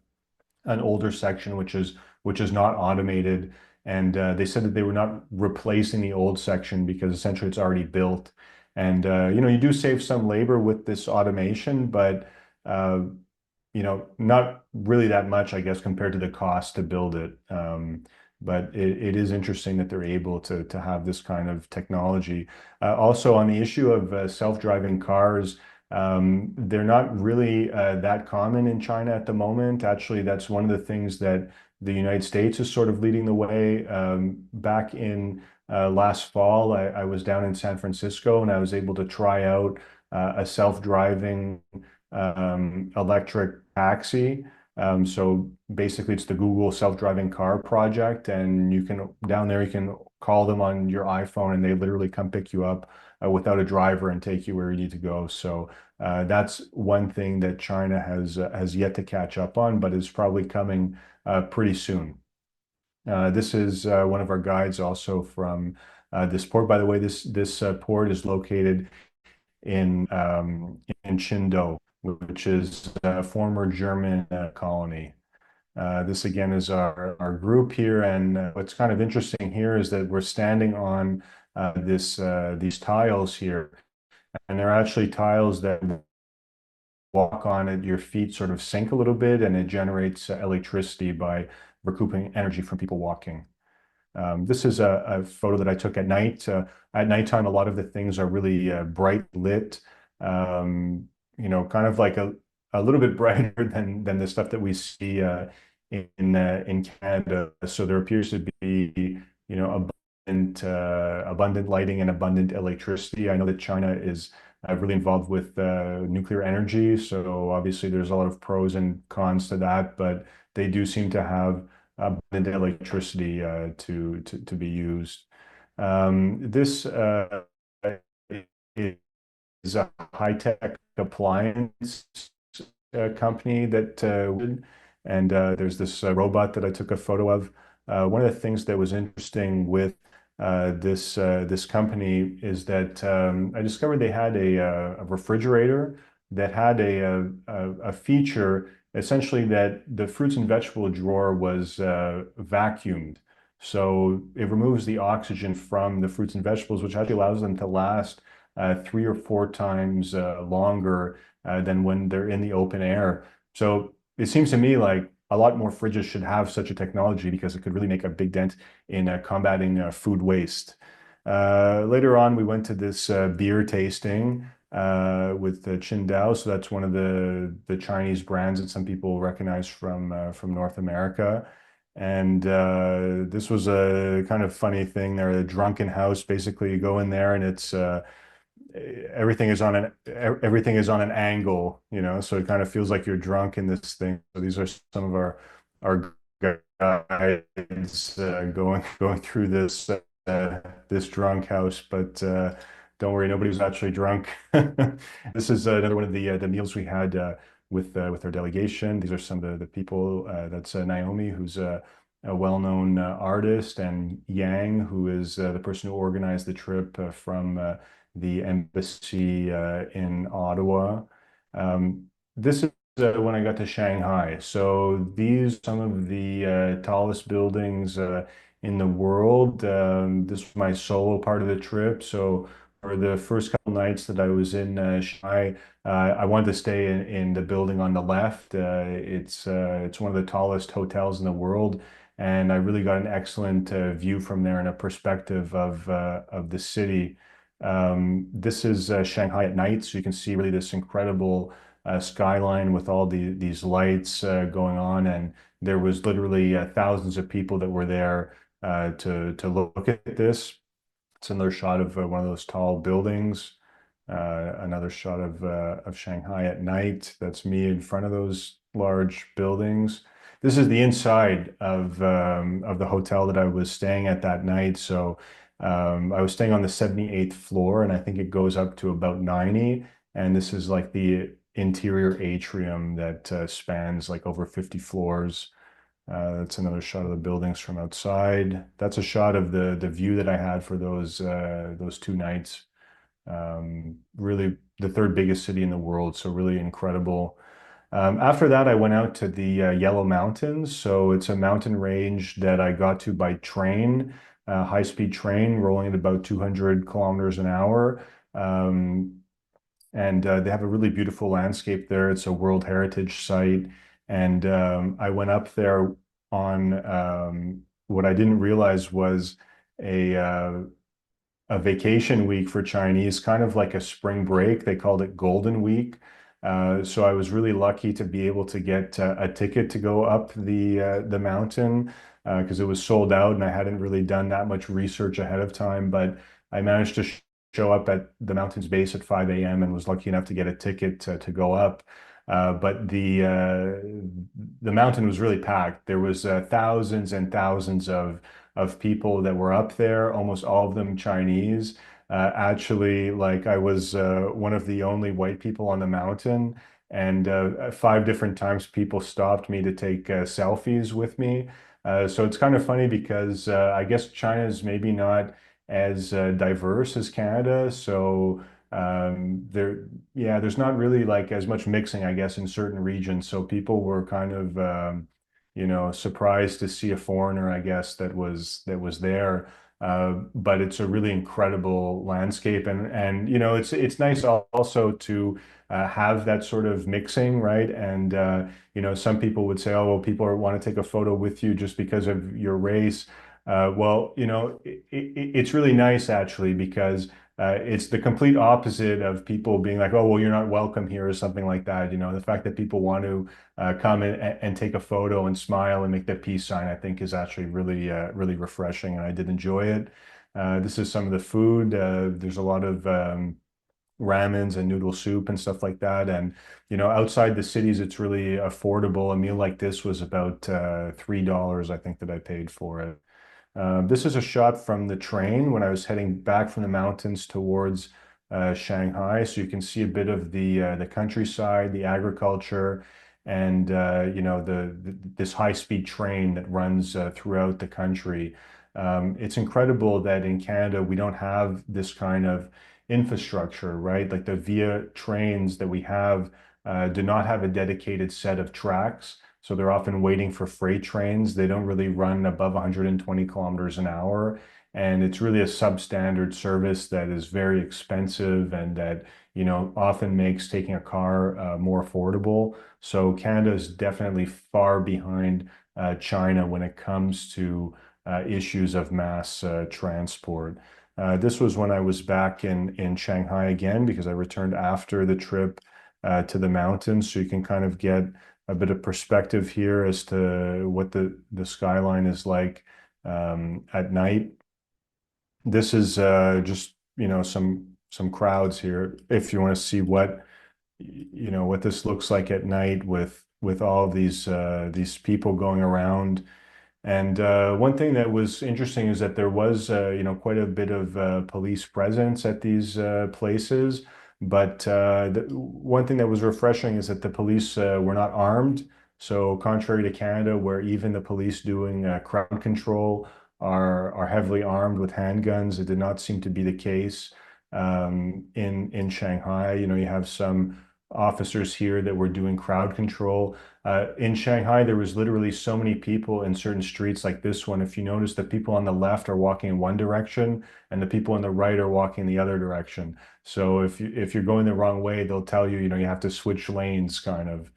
an older section which is not automated. And they said that they were not replacing the old section because essentially it's already built. And you do save some labor with this automation, but not really that much, I guess, compared to the cost to build it. But it is interesting that they're able to have this kind of technology. Also, on the issue of self-driving cars, they're not really that common in China at the moment. Actually, that's one of the things that the United States is sort of leading the way. Back in last fall, I was down in San Francisco and I was able to try out a self-driving electric taxi. So basically, it's the Google self-driving car project, and you can call them on your iPhone, and they literally come pick you up without a driver and take you where you need to go. So that's one thing that China has yet to catch up on, but is probably coming pretty soon. This is one of our guides also from this port. By the way, this port is located in Qingdao, which is a former German colony. This again is our group here, and what's kind of interesting here is that we're standing on these tiles here, and they're actually tiles that walk on it, your feet sort of sink a little bit, and it generates electricity by recouping energy from people walking. This is a photo that I took at night. At nighttime, a lot of the things are really bright lit, kind of like a little bit brighter than the stuff that we see in Canada. So there appears to be, abundant lighting and abundant electricity. I know that China is really involved with nuclear energy, so obviously there's a lot of pros and cons to that, but they do seem to have the electricity to be used. This is a high-tech appliance company that and there's this robot that I took a photo of. One of the things that was interesting with this company is that I discovered they had a refrigerator that had a feature essentially that the fruits and vegetable drawer was vacuumed. So it removes the oxygen from the fruits and vegetables, which actually allows them to last 3 or 4 times longer than when they're in the open air. So it seems to me like a lot more fridges should have such a technology because it could really make a big dent in combating food waste. Later on, we went to this beer tasting with Qingdao. So that's one of the Chinese brands that some people recognize from North America. And this was a kind of funny thing. They're a drunken house. Basically, you go in there and it's everything is on an angle, so it kind of feels like you're drunk in this thing. So these are some of our guides going through this drunk house, but don't worry, nobody was actually drunk. This is another one of the meals we had with our delegation. These are some of the people. That's Naomi, who's a well-known artist, and Yang, who is the person who organized the trip from the embassy in Ottawa. This is when I got to Shanghai. So these are some of the tallest buildings in the world. This was my solo part of the trip. So for the first couple nights that I was in Shanghai, I wanted to stay in the building on the left. It's one of the tallest hotels in the world, and I really got an excellent view from there and a perspective of the city. This is Shanghai at night, so you can see really this incredible skyline with all these lights going on, and there was literally thousands of people that were there to look at this. It's another shot of one of those tall buildings. Another shot of Shanghai at night. That's me in front of those large buildings. This is the inside of the hotel that I was staying at that night. So I was staying on the 78th floor, and I think it goes up to about 90. And this is like the interior atrium that spans like over 50 floors. That's another shot of the buildings from outside. That's a shot of the view that I had for those 2 nights. Really the third biggest city in the world, so really incredible. After that, I went out to the Yellow Mountains. So it's a mountain range that I got to by train, high-speed train, rolling at about 200 kilometers an hour. And they have a really beautiful landscape there. It's a World Heritage Site. And I went up there on what I didn't realize was a a vacation week for Chinese, kind of like a spring break. They called it Golden Week. So I was really lucky to be able to get a ticket to go up the mountain because it was sold out, and I hadn't really done that much research ahead of time. But I managed to show up at the mountain's base at 5 a.m. and was lucky enough to get a ticket to go up. But the mountain was really packed. There was thousands and thousands of people that were up there, almost all of them Chinese. Actually, like I was one of the only white people on the mountain, and 5 different times people stopped me to take selfies with me. So it's kind of funny because I guess China is maybe not as diverse as Canada. So yeah, there's not really like as much mixing, I guess, in certain regions. So people were kind of surprised to see a foreigner, I guess, that was there. but it's a really incredible landscape, and you know it's nice also to have that sort of mixing, right? And you know, some people would say, oh, well, people want to take a photo with you just because of your race. Well, you know, it's really nice actually because it's the complete opposite of people being like, oh, well, you're not welcome here or something like that. You know, the fact that people want to come and take a photo and smile and make the peace sign, I think is actually really, really refreshing. And I did enjoy it. This is some of the food. There's a lot of ramens and noodle soup and stuff like that. And, you know, outside the cities, it's really affordable. A meal like this was about $3, I think, that I paid for it. This is a shot from the train when I was heading back from the mountains towards Shanghai. So you can see a bit of the countryside, the agriculture, and you know this high-speed train that runs throughout the country. It's incredible that in Canada we don't have this kind of infrastructure, right? Like the via trains that we have do not have a dedicated set of tracks. So they're often waiting for freight trains. They don't really run above 120 kilometers an hour. And it's really a substandard service that is very expensive and that, you know, often makes taking a car more affordable. So Canada is definitely far behind China when it comes to issues of mass transport. This was when I was back in Shanghai again because I returned after the trip to the mountains. So you can kind of get a bit of perspective here as to what the skyline is like at night. This is just, you know, some crowds here. If you want to see what, you know, what this looks like at night with all these people going around. And one thing that was interesting is that there was, you know, quite a bit of police presence at these places. But one thing that was refreshing is that the police were not armed. So contrary to Canada, where even the police doing crowd control are heavily armed with handguns, it did not seem to be the case in Shanghai. You know, you have some officers here that were doing crowd control. In Shanghai, there was literally so many people in certain streets like this one. If you notice, the people on the left are walking in one direction and the people on the right are walking the other direction. So if you're going the wrong way, they'll tell you, you know, you have to switch lanes kind of.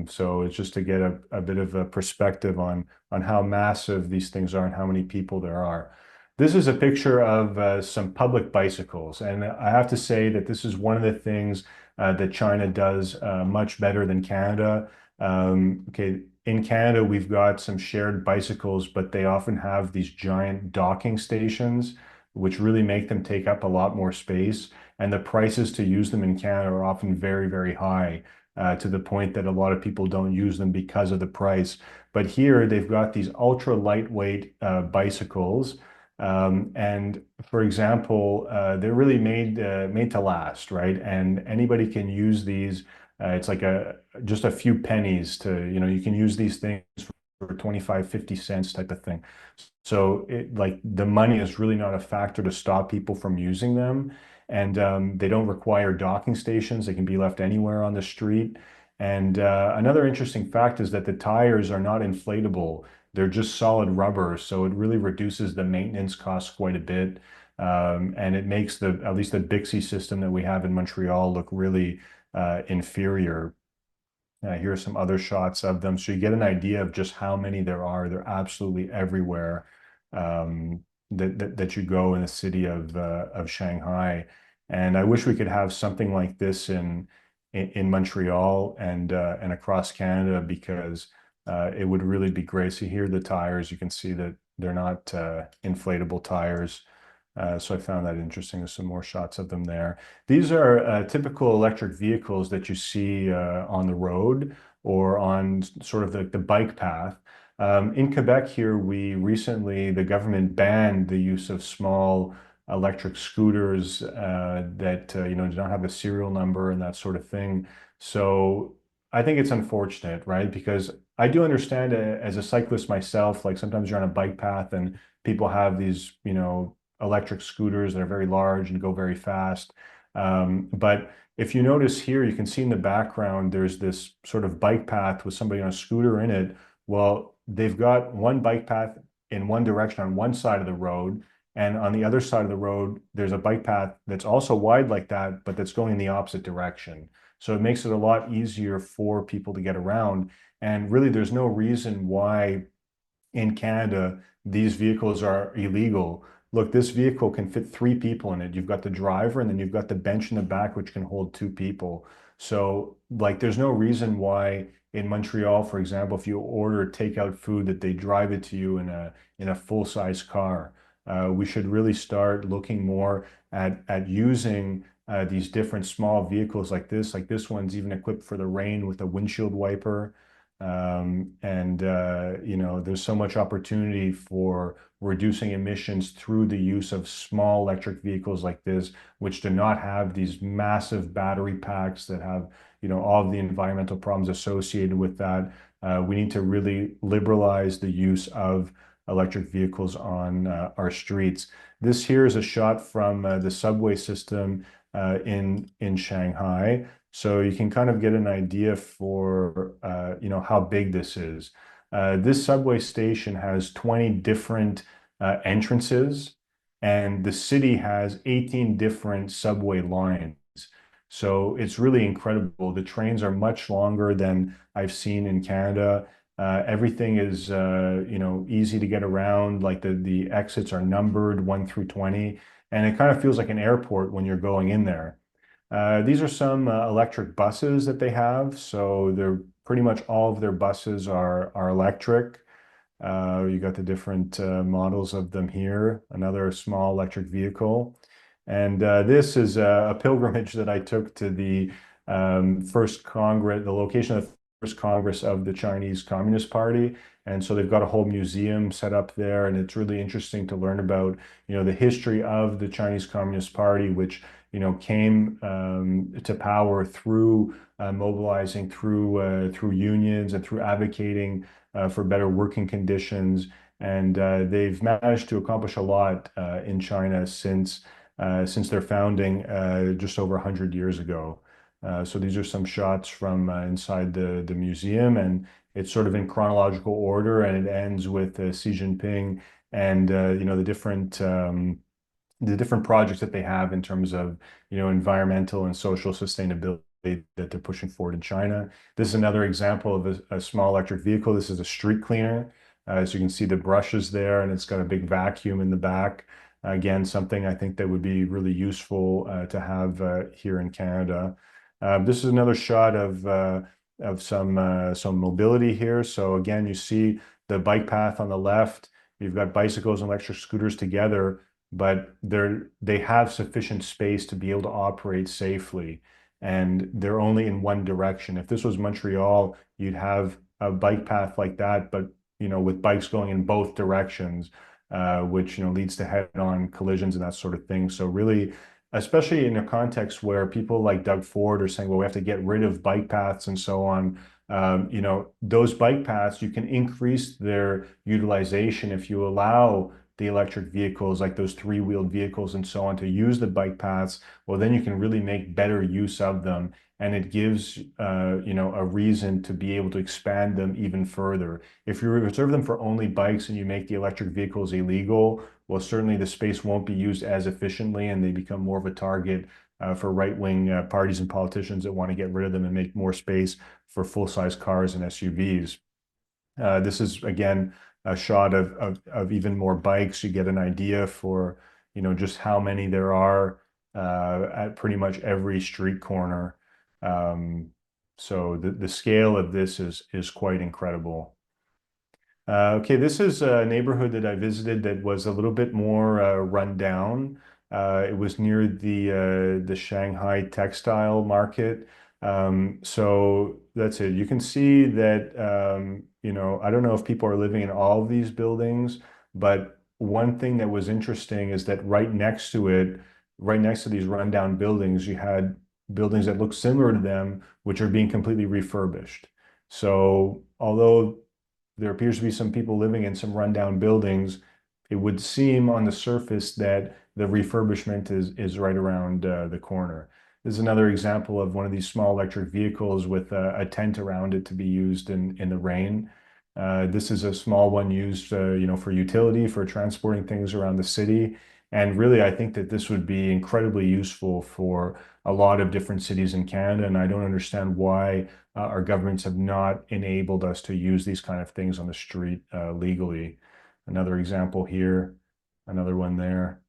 So it's just to get a bit of a perspective on how massive these things are and how many people there are. This is a picture of some public bicycles, and I have to say that this is one of the things that China does much better than Canada. Okay, in Canada, we've got some shared bicycles, but they often have these giant docking stations, which really make them take up a lot more space. And the prices to use them in Canada are often very, very high, to the point that a lot of people don't use them because of the price. But here, they've got these ultra lightweight bicycles. And for example, they're really made to last, right? And anybody can use these. It's like just a few pennies to, you know, you can use these things for 25, 50 cents type of thing. So like the money is really not a factor to stop people from using them. And they don't require docking stations. They can be left anywhere on the street. And another interesting fact is that the tires are not inflatable. They're just solid rubber, so it really reduces the maintenance costs quite a bit. And it makes at least the Bixi system that we have in Montreal look really inferior. Here are some other shots of them. So you get an idea of just how many there are. They're absolutely everywhere that you go in the city of Shanghai. And I wish we could have something like this in Montreal and across Canada because it would really be great. So here are the tires. You can see that they're not inflatable tires. So I found that interesting. There's some more shots of them there. These are typical electric vehicles that you see on the road or on sort of the bike path. In Quebec here, the government banned the use of small electric scooters that you know, do not have a serial number and that sort of thing. So I think it's unfortunate, right? Because I do understand as a cyclist myself, like sometimes you're on a bike path and people have these, you know, electric scooters that are very large and go very fast. But if you notice here, you can see in the background, there's this sort of bike path with somebody on a scooter in it. Well, they've got one bike path in one direction on one side of the road, And on the other side of the road, there's a bike path that's also wide like that, but that's going in the opposite direction. So it makes it a lot easier for people to get around. And really, there's no reason why in Canada these vehicles are illegal. Look, this vehicle can fit 3 people in it. You've got the driver, and then you've got the bench in the back, which can hold 2 people. So, like, there's no reason why in Montreal, for example, if you order takeout food, that they drive it to you in a full-size car. We should really start looking more at using these different small vehicles like this. Like this one's even equipped for the rain with a windshield wiper. You know, there's so much opportunity for reducing emissions through the use of small electric vehicles like this, which do not have these massive battery packs that have, you know, all of the environmental problems associated with that. We need to really liberalize the use of electric vehicles on our streets. This here is a shot from the subway system in Shanghai. So you can kind of get an idea for you know, how big this is. This subway station has 20 different entrances, and the city has 18 different subway lines. So it's really incredible. The trains are much longer than I've seen in Canada. Everything is you know, easy to get around. Like the exits are numbered 1 through 20, and it kind of feels like an airport when you're going in there. These are some electric buses that they have. So they're pretty much all of their buses are electric. You got the different models of them here. Another small electric vehicle. And this is a pilgrimage that I took to the first Congress, the location of the first Congress of the Chinese Communist Party. And so they've got a whole museum set up there, and it's really interesting to learn about, you know, the history of the Chinese Communist Party, which, you know, came to power through mobilizing through unions and through advocating for better working conditions. And they've managed to accomplish a lot in China since their founding just over 100 years ago. So these are some shots from inside the museum, and it's sort of in chronological order, and it ends with Xi Jinping and you know, the different projects that they have in terms of, you know, environmental and social sustainability that they're pushing forward in China. This is another example of a small electric vehicle. This is a street cleaner. So you can see the brushes there, and it's got a big vacuum in the back. Again, something I think that would be really useful to have here in Canada. This is another shot of some mobility here. So again, you see the bike path on the left. You've got bicycles and electric scooters together, but they have sufficient space to be able to operate safely, and they're only in one direction. If this was Montreal, you'd have a bike path like that, but, you know, with bikes going in both directions, which, you know, leads to head-on collisions and that sort of thing. So really, especially in a context where people like Doug Ford are saying, well, we have to get rid of bike paths and so on. You know, those bike paths, you can increase their utilization if you allow the electric vehicles, like those 3-wheeled vehicles and so on, to use the bike paths. Well, then you can really make better use of them, and it gives you know, a reason to be able to expand them even further. If you reserve them for only bikes and you make the electric vehicles illegal, well, certainly the space won't be used as efficiently, and they become more of a target for right-wing parties and politicians that want to get rid of them and make more space for full-size cars and SUVs. This is, again, a shot of even more bikes. You get an idea for, you know, just how many there are at pretty much every street corner. So the scale of this is quite incredible. Okay, this is a neighborhood that I visited that was a little bit more run down. It was near the Shanghai textile market. So that's it. You can see that, you know, I don't know if people are living in all of these buildings, but one thing that was interesting is that right next to it, right next to these rundown buildings, you had buildings that look similar to them, which are being completely refurbished. So although there appears to be some people living in some rundown buildings, it would seem on the surface that the refurbishment is right around the corner. This is another example of one of these small electric vehicles with a tent around it to be used in the rain. This is a small one used, for utility, for transporting things around the city. And really, I think that this would be incredibly useful for a lot of different cities in Canada. And I don't understand why our governments have not enabled us to use these kind of things on the street legally. Another example here, another one there.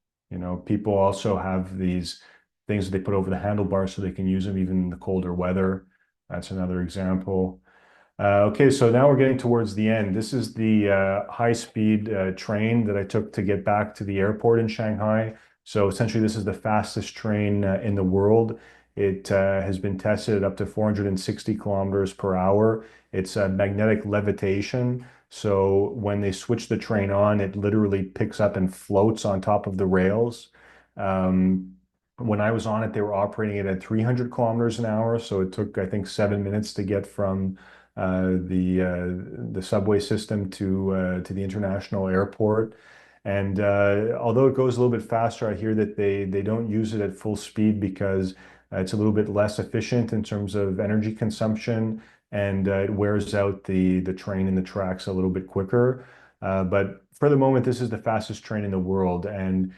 People also have these things that they put over the handlebars so they can use them even in the colder weather. That's another example. Okay, so now we're getting towards the end. This is the high-speed train that I took to get back to the airport in Shanghai. So essentially, this is the fastest train in the world. It has been tested at up to 460 kilometers per hour. It's magnetic levitation. So when they switch the train on, it literally picks up and floats on top of the rails. Um, when I was on it, they were operating it at 300 kilometers an hour. So it took, I think, 7 minutes to get from the subway system to the international airport. And although it goes a little bit faster, I hear that they don't use it at full speed because it's a little bit less efficient in terms of energy consumption, and it wears out the train and the tracks a little bit quicker. But for the moment, this is the fastest train in the world, and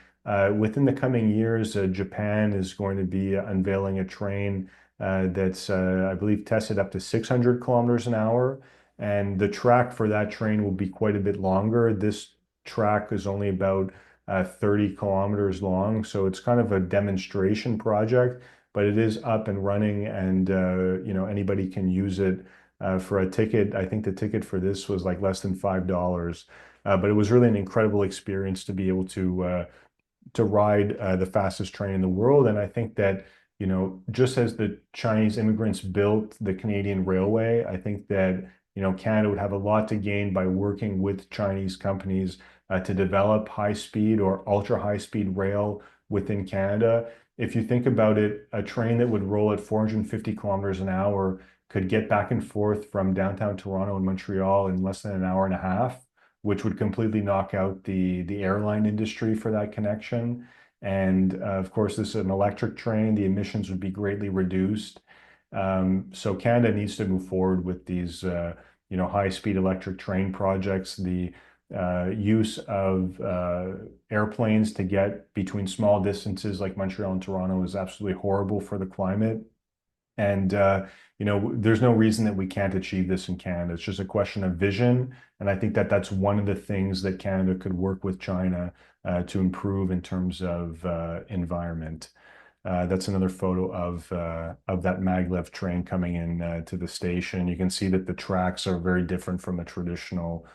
within the coming years, Japan is going to be unveiling a train that's, I believe, tested up to 600 kilometers an hour. And the track for that train will be quite a bit longer. This track is only about 30 kilometers long. So it's kind of a demonstration project, but it is up and running, and anybody can use it for a ticket. I think the ticket for this was like less than $5. But it was really an incredible experience to be able to ride the fastest train in the world. And I think that, just as the Chinese immigrants built the Canadian railway, I think that, Canada would have a lot to gain by working with Chinese companies to develop high speed or ultra high speed rail within Canada. If you think about it, a train that would roll at 450 kilometers an hour could get back and forth from downtown Toronto and Montreal in less than an hour and a half, which would completely knock out the airline industry for that connection. And of course, this is an electric train. The emissions would be greatly reduced. So Canada needs to move forward with these, high-speed electric train projects. The use of airplanes to get between small distances like Montreal and Toronto is absolutely horrible for the climate. And there's no reason that we can't achieve this in Canada. It's just a question of vision. And I think that that's one of the things that Canada could work with China to improve in terms of environment. That's another photo of that maglev train coming in to the station. You can see that the tracks are very different from a traditional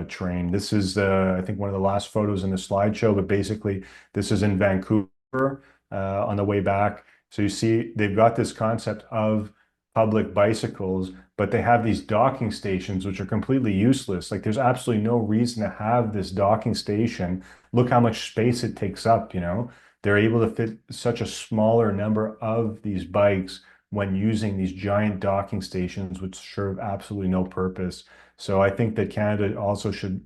train. This is, I think, one of the last photos in the slideshow, but basically, this is in Vancouver on the way back. So you see, they've got this concept of public bicycles, but they have these docking stations, which are completely useless. Like, there's absolutely no reason to have this docking station. Look how much space it takes up, They're able to fit such a smaller number of these bikes when using these giant docking stations, which serve absolutely no purpose. So I think that Canada also should,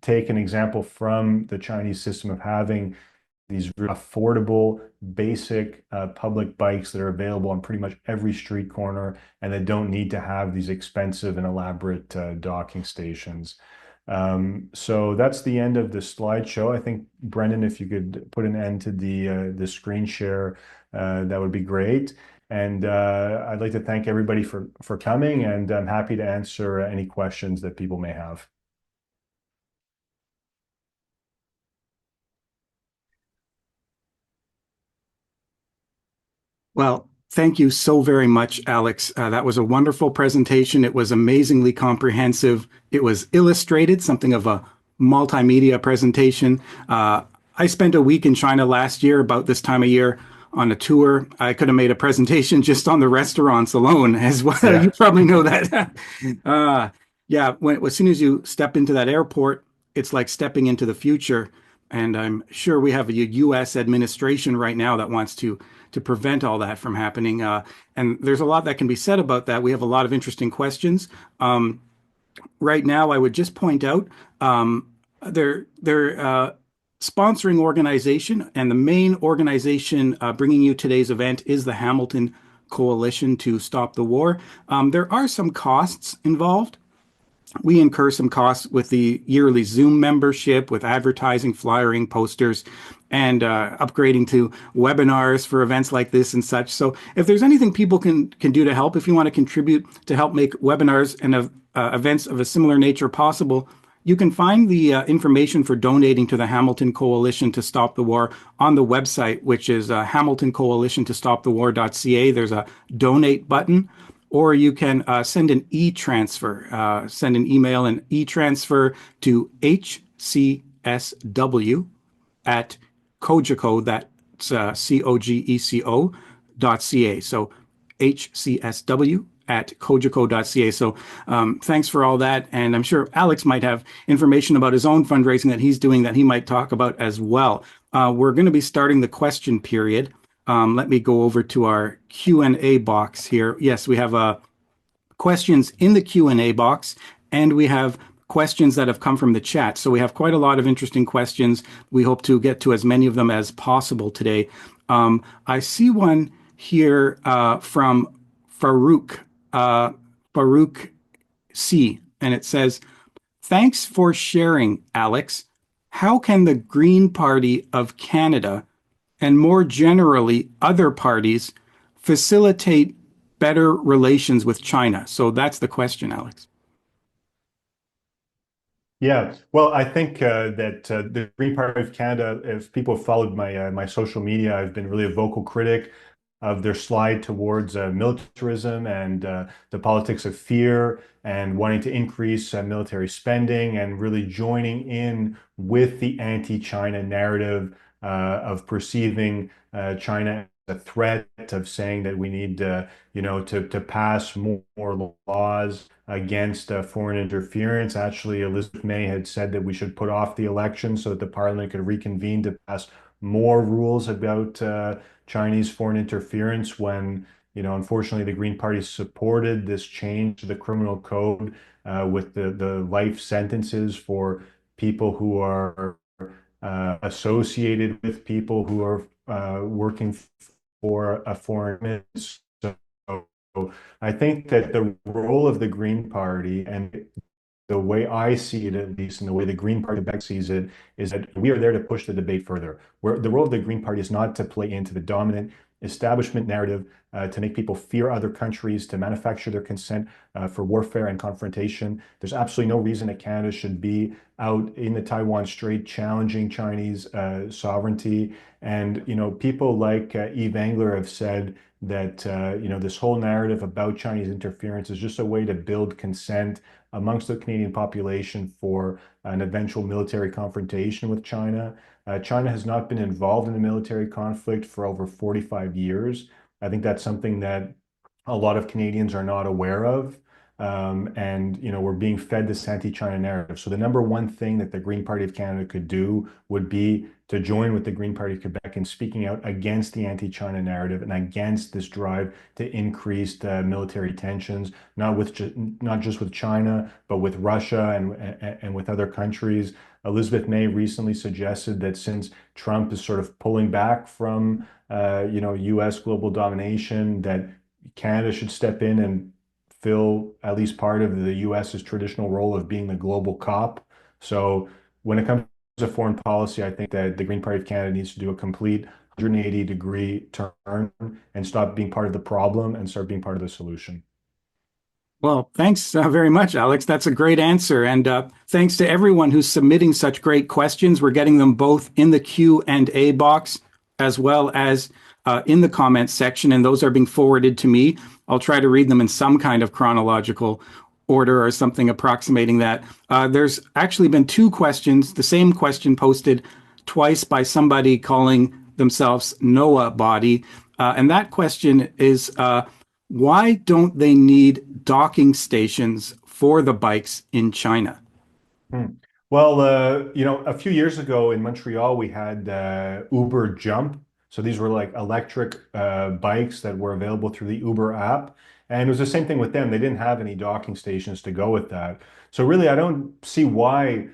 take an example from the Chinese system of having these affordable, basic public bikes that are available on pretty much every street corner, and that don't need to have these expensive and elaborate docking stations. So that's the end of the slideshow. I think, Brendan, if you could put an end to the screen share, that would be great. And I'd like to thank everybody for coming, and I'm happy to answer any questions that people may have. Well, thank you so very much, Alex. That was a wonderful presentation. It was amazingly comprehensive. It was illustrated, something of a multimedia presentation. I spent a week in China last year, about this time of year, on a tour. I could have made a presentation just on the restaurants alone as well. You Yeah. probably know that. Yeah, as soon as you step into that airport, it's like stepping into the future. And I'm sure we have a U.S. administration right now that wants to prevent all that from happening. And there's a lot that can be said about that. We have a lot of interesting questions. Right now, I would just point out their sponsoring organization, and the main organization bringing you today's event is the Hamilton Coalition to Stop the War. There are some costs involved. We incur some costs with the yearly Zoom membership, with advertising, flyering, posters, and upgrading to webinars for events like this and such. So, if there's anything people can do to help, if you want to contribute to help make webinars and events of a similar nature possible, you can find the information for donating to the Hamilton Coalition to Stop the War on the website, which is Hamilton Coalition to Stop the War.ca. There's a donate button, or you can send an e-transfer, send an email and e-transfer to hcsw at Cogeco, that's Cogeco dot ca. So hcsw at Cogeco.ca. So thanks for all that. And I'm sure Alex might have information about his own fundraising that he's doing that he might talk about as well. We're going to be starting the question period. Let me go over to our Q&A box here. Yes, we have questions in the Q&A box, and we have questions that have come from the chat. So we have quite a lot of interesting questions. We hope to get to as many of them as possible today. I see one here from Farouk, Farouk C, and it says, "Thanks for sharing, Alex. How can the Green Party of Canada and more generally other parties facilitate better relations with China?" So that's the question, Alex. Yeah, well, I think that the Green Party of Canada, if people have followed my social media, I've been really a vocal critic of their slide towards militarism and the politics of fear and wanting to increase military spending and really joining in with the anti-China narrative of perceiving China as a threat, of saying that we need, to pass more laws against foreign interference. Actually, Elizabeth May had said that we should put off the election so that the parliament could reconvene to pass more rules about Chinese foreign interference when, unfortunately, the Green Party supported this change to the criminal code with the life sentences for people who are associated with people who are working for a foreign. So I think that the role of the Green Party and the way I see it, at least, and the way the Green Party of Quebec sees it, is that we are there to push the debate further. Where the role of the Green Party is not to play into the dominant establishment narrative, to make people fear other countries, to manufacture their consent for warfare and confrontation. There's absolutely no reason that Canada should be out in the Taiwan Strait challenging Chinese sovereignty. And people like Eve Engler have said that this whole narrative about Chinese interference is just a way to build consent amongst the Canadian population for an eventual military confrontation with China. China has not been involved in a military conflict for over 45 years. I think that's something that a lot of Canadians are not aware of. And we're being fed this anti-China narrative. So the number one thing that the Green Party of Canada could do would be to join with the Green Party of Quebec in speaking out against the anti-China narrative and against this drive to increase military tensions, not just with China, but with Russia and with other countries. Elizabeth May recently suggested that since Trump is sort of pulling back from U.S. global domination, that Canada should step in and fill at least part of the US's traditional role of being the global cop. So when it comes to foreign policy, I think that the Green Party of Canada needs to do a complete 180-degree turn and stop being part of the problem and start being part of the solution. Well, thanks very much, Alex. That's a great answer. And thanks to everyone who's submitting such great questions. We're getting them both in the Q&A box as well as in the comments section, and those are being forwarded to me. I'll try to read them in some kind of chronological order or something approximating that. There's actually been two questions, the same question posted twice by somebody calling themselves Noah Body. And that question is, why don't they need docking stations for the bikes in China? Hmm. Well, a few years ago in Montreal, we had Uber Jump. So these were like electric bikes that were available through the Uber app. And it was the same thing with them. They didn't have any docking stations to go with that. So really, I don't see why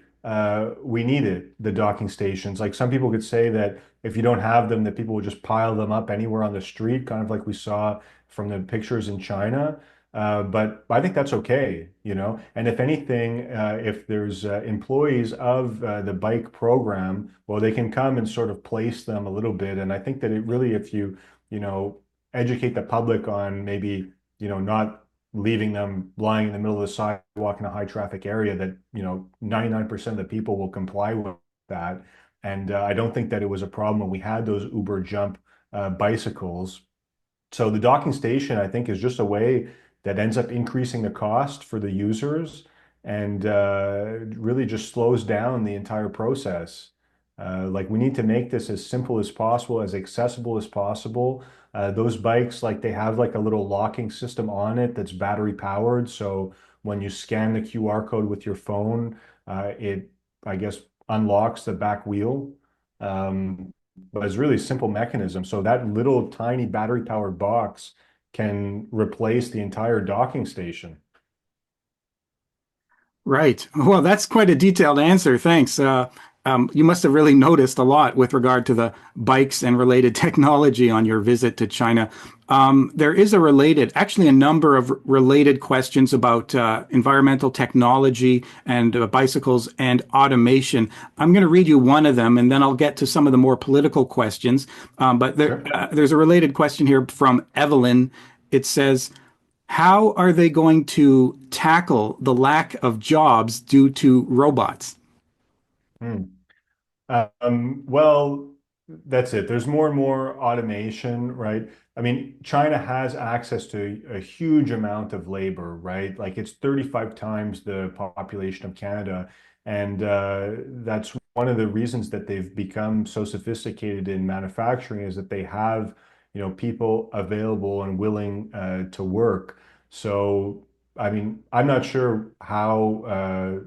we needed the docking stations. Like some people could say that if you don't have them, that people would just pile them up anywhere on the street, kind of like we saw from the pictures in China. But I think that's okay, you know. And if anything, if there's employees of the bike program, well, they can come and sort of place them a little bit. And I think that it really, if you know, educate the public on maybe, not leaving them lying in the middle of the sidewalk in a high traffic area, that, 99% of the people will comply with that. And I don't think that it was a problem when we had those Uber Jump bicycles. So the docking station, I think, is just a way that ends up increasing the cost for the users and really just slows down the entire process. Like we need to make this as simple as possible, as accessible as possible. Those bikes, like they have like a little locking system on it that's battery powered. So when you scan the QR code with your phone, it, I guess, unlocks the back wheel. But it's really a simple mechanism. So that little tiny battery powered box can replace the entire docking station. Right. Well, that's quite a detailed answer. Thanks. You must have really noticed a lot with regard to the bikes and related technology on your visit to China. There is actually a number of related questions about environmental technology and bicycles and automation. I'm going to read you one of them, and then I'll get to some of the more political questions. Sure. There's a related question here from Evelyn. It says, how are they going to tackle the lack of jobs due to robots? Hmm. Well, that's it. There's more and more automation, right? I mean, China has access to a huge amount of labor, right? Like it's 35 times the population of Canada. And that's one of the reasons that they've become so sophisticated in manufacturing is that they have, people available and willing to work. So, I mean, I'm not sure how,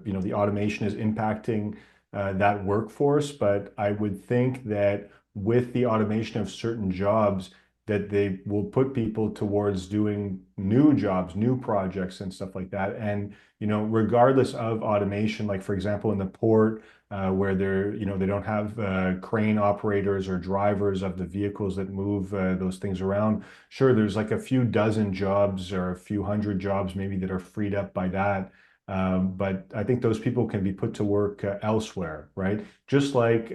the automation is impacting that workforce, but I would think that with the automation of certain jobs, that they will put people towards doing new jobs, new projects, and stuff like that. And regardless of automation, like for example in the port, where they don't have crane operators or drivers of the vehicles that move those things around. Sure, there's like a few dozen jobs or a few hundred jobs maybe that are freed up by that. But I think those people can be put to work elsewhere, right? Just like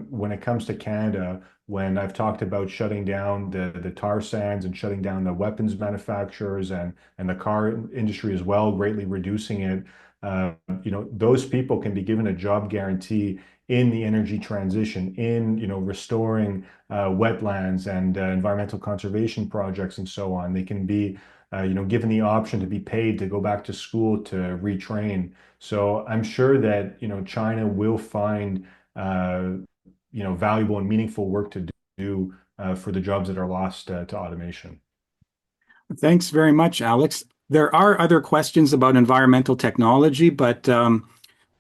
when it comes to Canada, when I've talked about shutting down the tar sands and shutting down the weapons manufacturers and the car industry as well, greatly reducing it. Those people can be given a job guarantee in the energy transition, in restoring wetlands and environmental conservation projects and so on. They can be given the option to be paid to go back to school to retrain. So I'm sure that, China will find, valuable and meaningful work to do for the jobs that are lost to automation. Thanks very much, Alex. There are other questions about environmental technology, but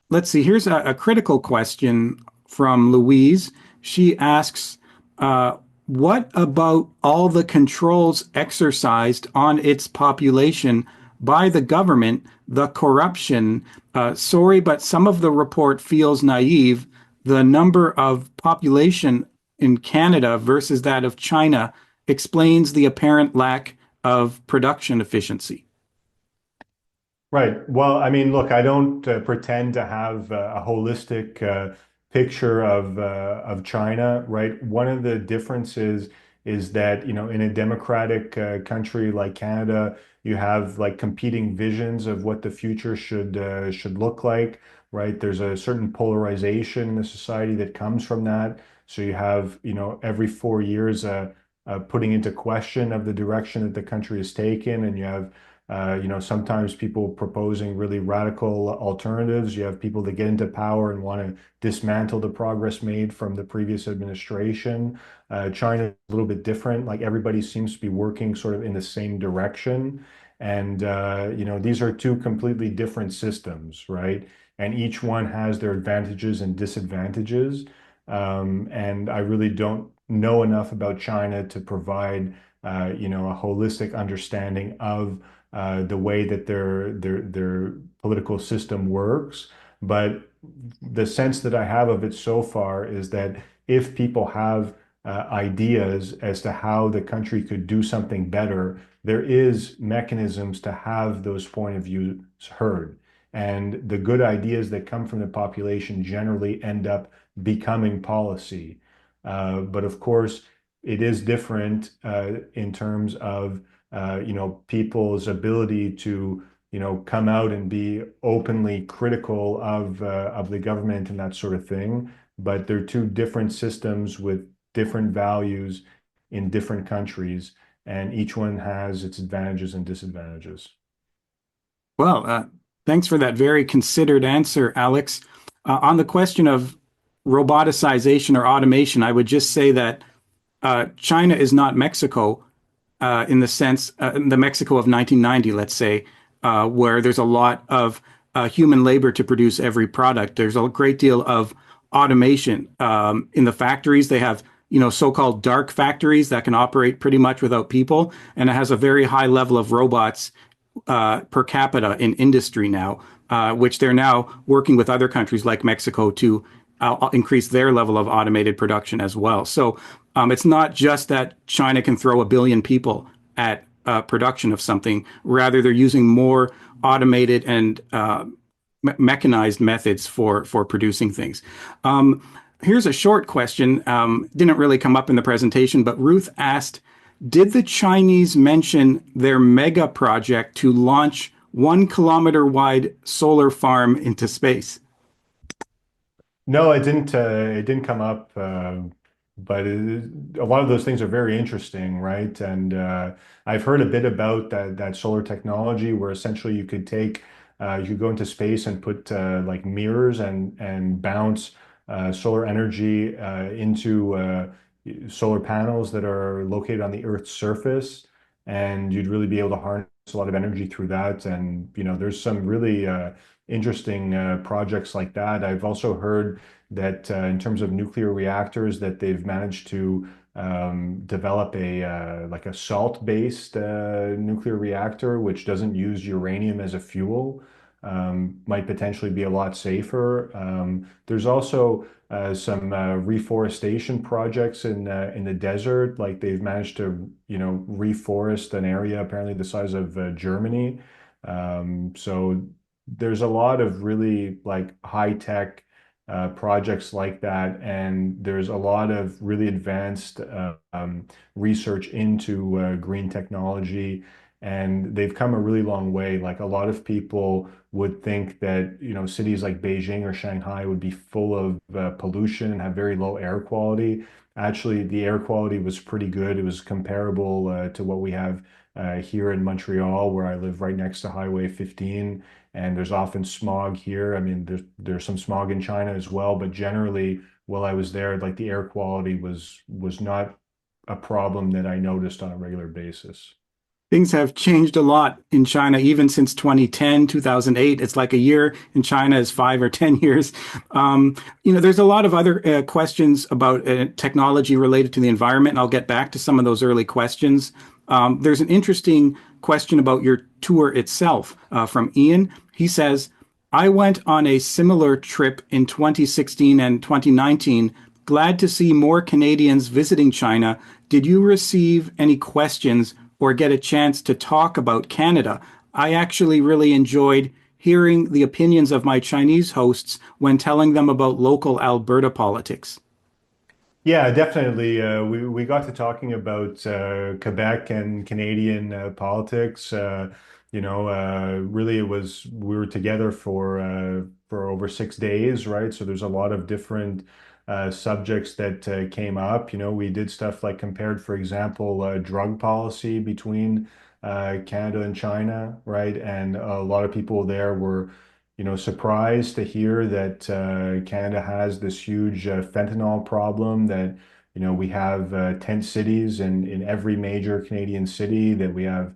let's see. Here's a critical question from Louise. She asks, what about all the controls exercised on its population by the government, the corruption? Sorry, but some of the report feels naive. The number of population in Canada versus that of China explains the apparent lack of production efficiency. Right. Well, I mean, look, I don't pretend to have a holistic picture of China, right? One of the differences is that, in a democratic country like Canada, you have like competing visions of what the future should look like, right? There's a certain polarization in the society that comes from that. So you have, every 4 years putting into question of the direction that the country has taken, and you have sometimes people proposing really radical alternatives. You have people that get into power and want to dismantle the progress made from the previous administration. China is a little bit different. Like everybody seems to be working sort of in the same direction. And, these are two completely different systems, right? And each one has their advantages and disadvantages. And I really don't know enough about China to provide, a holistic understanding of the way that their political system works. But the sense that I have of it so far is that if people have ideas as to how the country could do something better, there is mechanisms to have those point of views heard. And the good ideas that come from the population generally end up becoming policy. But of course, it is different in terms of people's ability to come out and be openly critical of the government and that sort of thing. But they're two different systems with different values in different countries, and each one has its advantages and disadvantages. Well, thanks for that very considered answer, Alex. On the question of roboticization or automation, I would just say that China is not Mexico in the sense, the Mexico of 1990, let's say, where there's a lot of human labor to produce every product. There's a great deal of automation in the factories. They have, so-called dark factories that can operate pretty much without people, and it has a very high level of robots per capita in industry now, which they're now working with other countries like Mexico to increase their level of automated production as well. So it's not just that China can throw a billion people at production of something. Rather, they're using more automated and mechanized methods for producing things. Here's a short question. Didn't really come up in the presentation, but Ruth asked, did the Chinese mention their mega project to launch 1 kilometer wide solar farm into space? No, it didn't. It didn't come up. But a lot of those things are very interesting, right? And I've heard a bit about that solar technology, where essentially you could go into space and put like mirrors and bounce solar energy into solar panels that are located on the Earth's surface, and you'd really be able to harness a lot of energy through that. And there's some really interesting projects like that. I've also heard that in terms of nuclear reactors, that they've managed to develop a like a salt-based nuclear reactor, which doesn't use uranium as a fuel. Might potentially be a lot safer. There's also some reforestation projects in the desert. Like they've managed to, reforest an area apparently the size of Germany. So there's a lot of really like high tech projects like that, and there's a lot of really advanced research into green technology, and they've come a really long way. Like a lot of people would think that cities like Beijing or Shanghai would be full of pollution and have very low air quality. Actually, the air quality was pretty good. It was comparable to what we have here in Montreal, where I live right next to Highway 15, and there's often smog here. I mean, there's some smog in China as well, but generally, while I was there, like the air quality was not a problem that I noticed on a regular basis. Things have changed a lot in China, even since 2010, 2008. It's like a year in China is 5 or 10 years. There's a lot of other questions about technology related to the environment, and I'll get back to some of those early questions. There's an interesting question about your tour itself from Ian. He says, I went on a similar trip in 2016 and 2019. Glad to see more Canadians visiting China. Did you receive any questions or get a chance to talk about Canada? I actually really enjoyed hearing the opinions of my Chinese hosts when telling them about local Alberta politics. Yeah, definitely. We got to talking about Quebec and Canadian politics. Really, it was we were together for over 6 days, right? So there's a lot of different subjects that came up. We did stuff like compared, for example, drug policy between Canada and China, right? And a lot of people there were surprised to hear that Canada has this huge fentanyl problem, that we have tent cities in every major Canadian city, that we have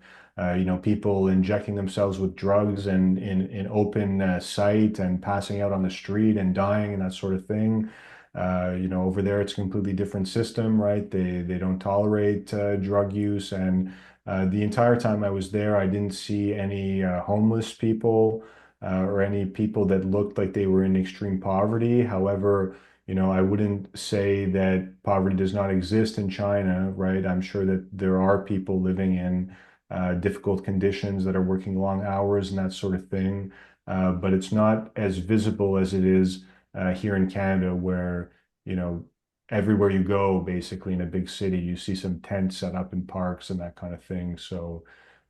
people injecting themselves with drugs and in open sight and passing out on the street and dying and that sort of thing. Over there it's a completely different system, right? They don't tolerate drug use, and the entire time I was there, I didn't see any homeless people or any people that looked like they were in extreme poverty. However, I wouldn't say that poverty does not exist in China, right? I'm sure that there are people living in difficult conditions that are working long hours and that sort of thing. But it's not as visible as it is here in Canada, where, you know, everywhere you go, basically in a big city, you see some tents set up in parks and that kind of thing. So,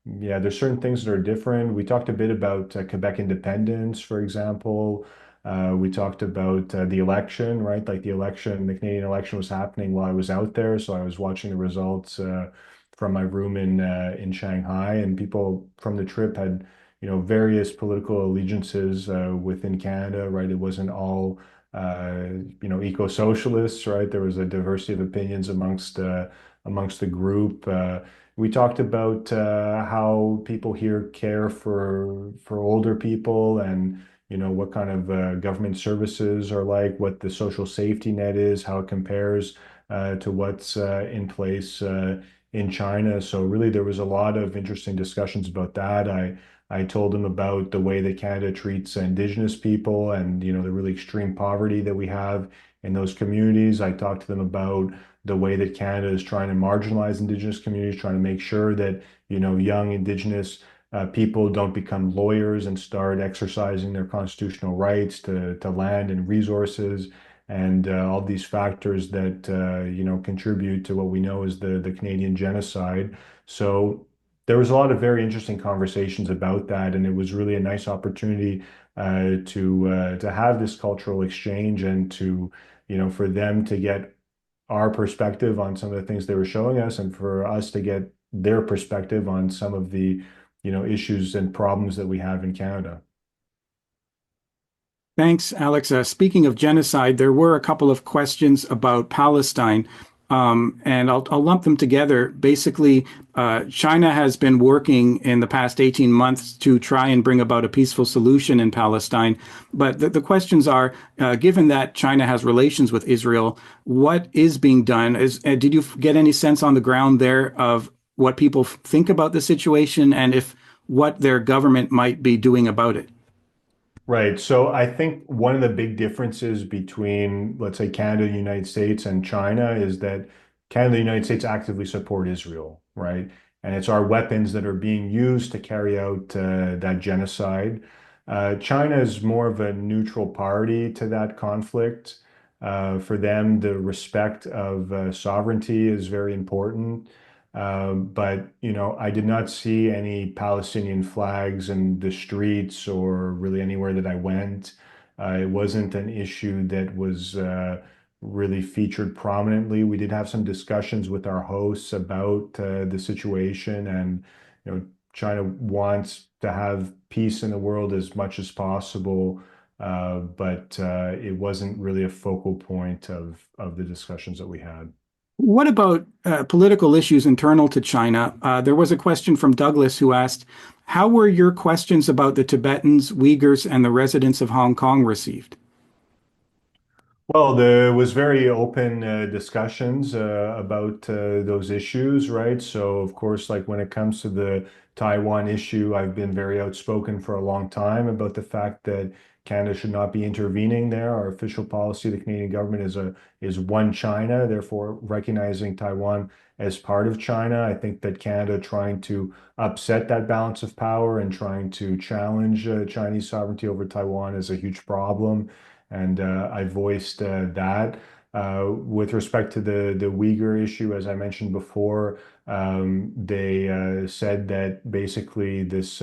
yeah, there's certain things that are different. We talked a bit about Quebec independence, for example. We talked about the election, right? Like the Canadian election was happening while I was out there, so I was watching the results from my room in Shanghai, and people from the trip had, various political allegiances within Canada, right? It wasn't all eco-socialists, right? There was a diversity of opinions amongst the group. We talked about how people here care for older people, and what kind of government services are like, what the social safety net is, how it compares to what's in place in China. So really, there was a lot of interesting discussions about that. I told them about the way that Canada treats Indigenous people, and the really extreme poverty that we have in those communities. I talked to them about the way that Canada is trying to marginalize Indigenous communities, trying to make sure that young Indigenous people don't become lawyers and start exercising their constitutional rights to land and resources, and all these factors that contribute to what we know as the Canadian genocide. So there was a lot of very interesting conversations about that, and it was really a nice opportunity to have this cultural exchange, and to for them to get our perspective on some of the things they were showing us, and for us to get their perspective on some of the issues and problems that we have in Canada. Thanks, Alex. Speaking of genocide, there were a couple of questions about Palestine, and I'll lump them together. Basically, China has been working in the past 18 months to try and bring about a peaceful solution in Palestine. But the questions are, given that China has relations with Israel, what is being done? Did you get any sense on the ground there of what people think about the situation, and if what their government might be doing about it? Right. So I think one of the big differences between, let's say, Canada, the United States, and China is that Canada and the United States actively support Israel, right? And it's our weapons that are being used to carry out that genocide. China is more of a neutral party to that conflict. For them, the respect of sovereignty is very important. But I did not see any Palestinian flags in the streets or really anywhere that I went. It wasn't an issue that was really featured prominently. We did have some discussions with our hosts about the situation, and China wants to have peace in the world as much as possible. But it wasn't really a focal point of the discussions that we had. What about political issues internal to China? There was a question from Douglas who asked, how were your questions about the Tibetans, Uyghurs, and the residents of Hong Kong received? Well, there was very open discussions about those issues, right? So, of course, like when it comes to the Taiwan issue, I've been very outspoken for a long time about the fact that Canada should not be intervening there. Our official policy, the Canadian government, is one China, therefore recognizing Taiwan as part of China. I think that Canada trying to upset that balance of power and trying to challenge Chinese sovereignty over Taiwan is a huge problem, and I voiced that. With respect to the Uyghur issue, as I mentioned before, they said that basically this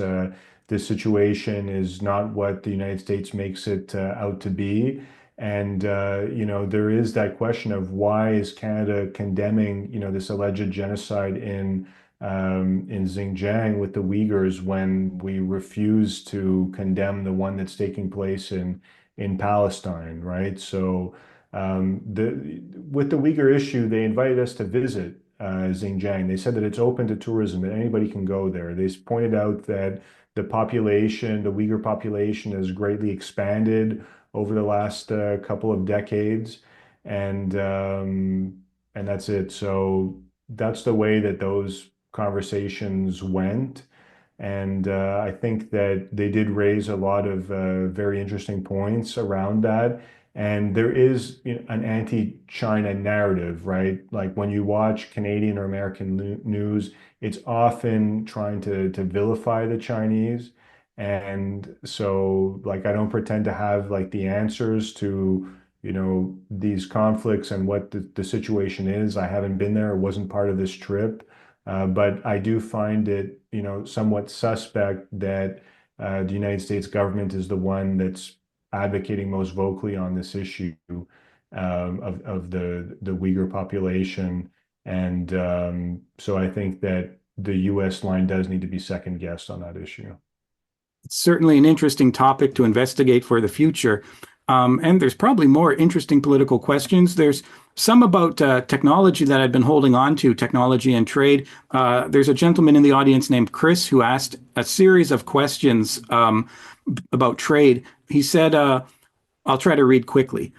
situation is not what the United States makes it out to be. And there is that question of why is Canada condemning this alleged genocide in Xinjiang with the Uyghurs when we refuse to condemn the one that's taking place in Palestine, right? So with the Uyghur issue, they invited us to visit Xinjiang. They said that it's open to tourism, that anybody can go there. They pointed out that the Uyghur population has greatly expanded over the last couple of decades, and that's it. So that's the way that those conversations went. And I think that they did raise a lot of very interesting points around that. And there is an anti-China narrative, right? Like when you watch Canadian or American news, it's often trying to vilify the Chinese. And so, like, I don't pretend to have like the answers to, these conflicts and what the situation is. I haven't been there, wasn't part of this trip. But I do find it, somewhat suspect that the United States government is the one that's advocating most vocally on this issue of the Uyghur population. And so I think that the US line does need to be second guessed on that issue. It's certainly an interesting topic to investigate for the future. And there's probably more interesting political questions. There's some about technology that I've been holding on to, technology and trade. There's a gentleman in the audience named Chris who asked a series of questions about trade. He said, I'll try to read quickly.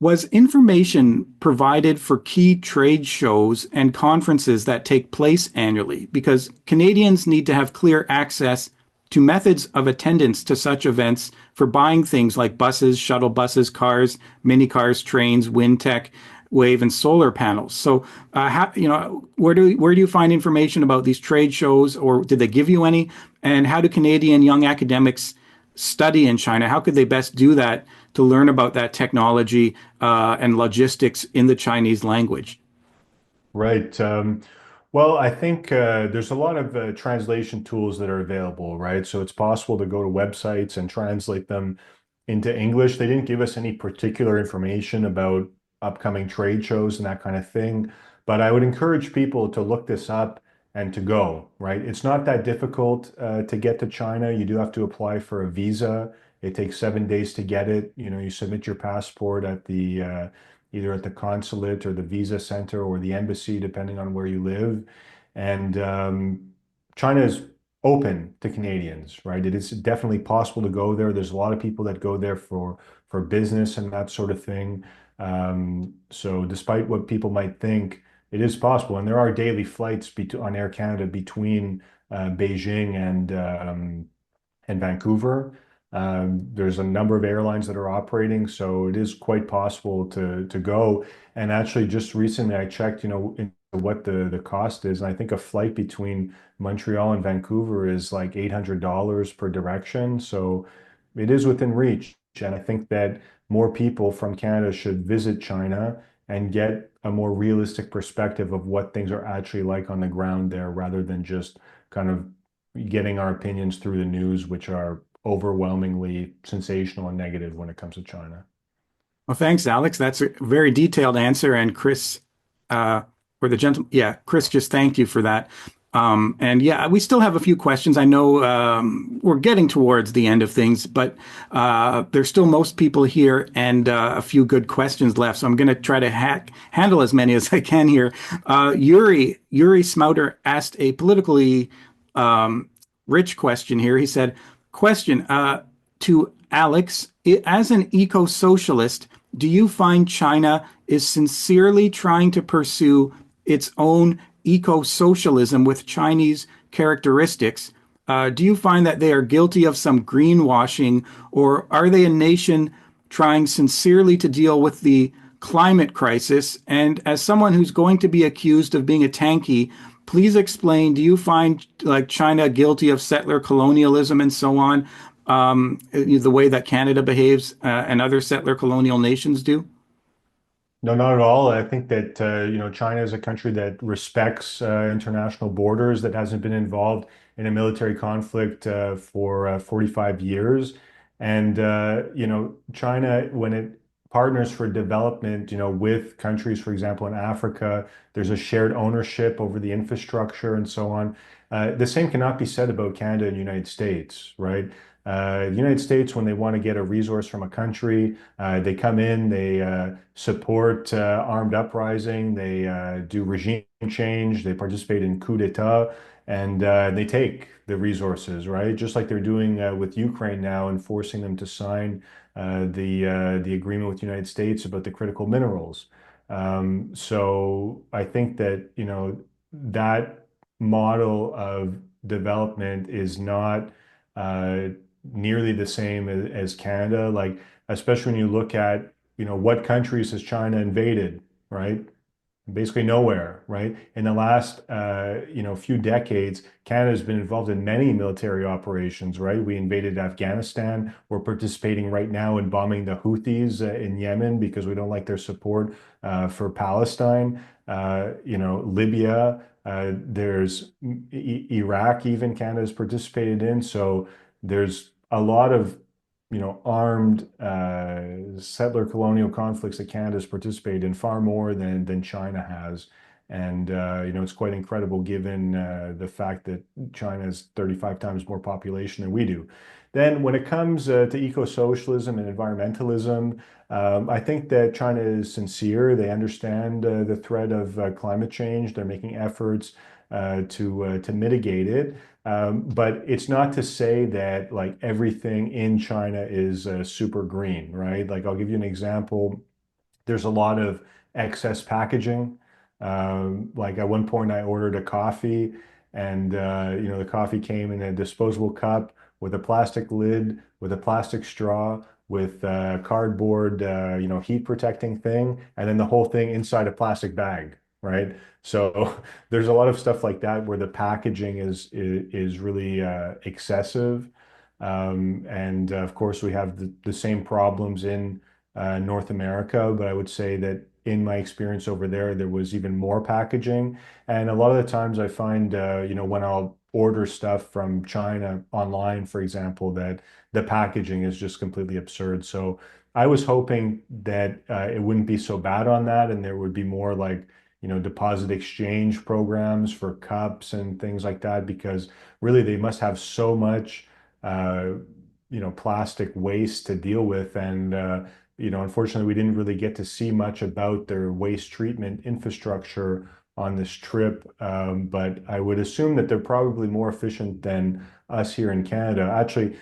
Was information provided for key trade shows and conferences that take place annually? Because Canadians need to have clear access to methods of attendance to such events for buying things like buses, shuttle buses, cars, mini cars, trains, wind tech, wave, and solar panels. So, where do you find information about these trade shows, or did they give you any? And how do Canadian young academics study in China? How could they best do that to learn about that technology and logistics in the Chinese language? Right. Well, I think there's a lot of translation tools that are available, right? So it's possible to go to websites and translate them into English. They didn't give us any particular information about upcoming trade shows and that kind of thing, but I would encourage people to look this up and to go, right? It's not that difficult to get to China. You do have to apply for a visa. It takes 7 days to get it. You submit your passport at the either at the consulate or the visa center or the embassy, depending on where you live. And China is open to Canadians, right? It is definitely possible to go there. There's a lot of people that go there for business and that sort of thing. So despite what people might think, it is possible. And there are daily flights on Air Canada between Beijing and Vancouver. There's a number of airlines that are operating, so it is quite possible to go. And actually, just recently, I checked, into what the cost is, and I think a flight between Montreal and Vancouver is like $800 per direction. So it is within reach, and I think that more people from Canada should visit China and get a more realistic perspective of what things are actually like on the ground there, rather than just kind of getting our opinions through the news, which are overwhelmingly sensational and negative when it comes to China. Well, thanks, Alex. That's a very detailed answer. And Chris, or the gentleman, yeah, Chris just thanked you for that. And yeah, we still have a few questions. I know we're getting towards the end of things, but there's still most people here and a few good questions left. So I'm going to try to handle as many as I can here. Yuri Smouter asked a politically rich question here. He said, question to Alex, as an eco-socialist, do you find China is sincerely trying to pursue its own eco-socialism with Chinese characteristics? Do you find that they are guilty of some greenwashing, or are they a nation trying sincerely to deal with the climate crisis? And as someone who's going to be accused of being a tankie, please explain, do you find like China guilty of settler colonialism and so on, the way that Canada behaves and other settler colonial nations do? No, not at all. I think that China is a country that respects international borders, that hasn't been involved in a military conflict for 45 years. And China, when it partners for development, with countries, for example, in Africa, there's a shared ownership over the infrastructure and so on. The same cannot be said about Canada and the United States, right? The United States, when they want to get a resource from a country, they come in, they support armed uprising, they do regime change, they participate in coup d'etat, and they take the resources, right? Just like they're doing with Ukraine now, and forcing them to sign the agreement with the United States about the critical minerals. So I think that, that model of development is not uh, nearly the same as Canada. Like, especially when you look at what countries has China invaded, right? Basically nowhere, right? In the last, few decades, Canada has been involved in many military operations, right? We invaded Afghanistan. We're participating right now in bombing the Houthis in Yemen because we don't like their support for Palestine. Libya. There's Iraq, even Canada's participated in. So there's a lot of armed settler colonial conflicts that Canada's participated in far more than China has. And it's quite incredible given the fact that China has 35 times more population than we do. Then when it comes to eco-socialism and environmentalism, I think that China is sincere. They understand the threat of climate change. They're making efforts to mitigate it. But it's not to say that like everything in China is super green, right? Like I'll give you an example. There's a lot of excess packaging. Like at one point, I ordered a coffee, and the coffee came in a disposable cup with a plastic lid, with a plastic straw, with a cardboard, heat protecting thing, and then the whole thing inside a plastic bag, right? So there's a lot of stuff like that where the packaging is really excessive. And of course, we have the same problems in North America, but I would say that in my experience over there, there was even more packaging. And a lot of the times I find, when I'll order stuff from China online, for example, that the packaging is just completely absurd. So I was hoping that it wouldn't be so bad on that, and there would be more like, deposit exchange programs for cups and things like that, because really they must have so much, uh, plastic waste to deal with. And, unfortunately, we didn't really get to see much about their waste treatment infrastructure on this trip. But I would assume that they're probably more efficient than us here in Canada. Actually,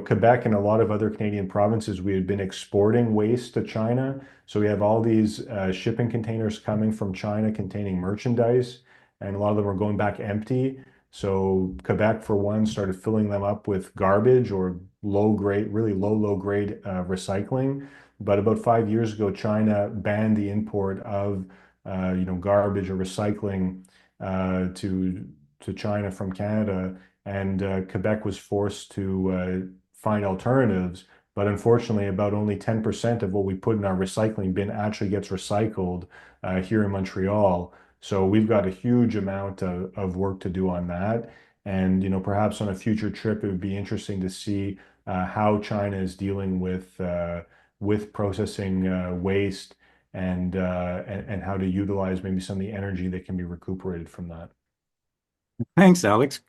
Quebec and a lot of other Canadian provinces, we had been exporting waste to China. So we have all these shipping containers coming from China containing merchandise, and a lot of them are going back empty. So Quebec, for one, started filling them up with garbage or low grade, really low grade recycling. But about 5 years ago, China banned the import of garbage or recycling to China from Canada, and Quebec was forced to find alternatives. But unfortunately, about only 10% of what we put in our recycling bin actually gets recycled here in Montreal. So we've got a huge amount of work to do on that. And perhaps on a future trip, it would be interesting to see how China is dealing with processing waste and how to utilize maybe some of the energy that can be recuperated from that. Thanks, Alex.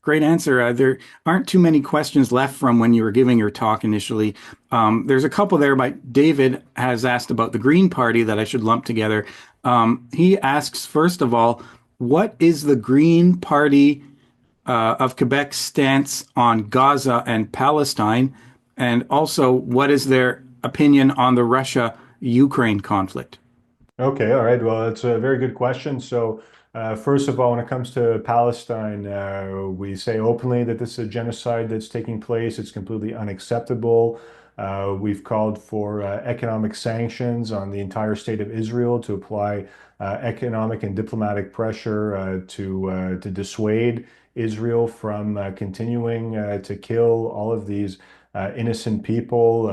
Great answer. There aren't too many questions left from when you were giving your talk initially. There's a couple there, but David has asked about the Green Party that I should lump together. He asks, first of all, what is the Green Party of Quebec's stance on Gaza and Palestine? And also, what is their opinion on the Russia-Ukraine conflict? Okay, all right. Well, it's a very good question. So, first of all, when it comes to Palestine, we say openly that this is a genocide that's taking place. It's completely unacceptable. We've called for economic sanctions on the entire state of Israel to apply economic and diplomatic pressure to dissuade Israel from continuing to kill all of these innocent people,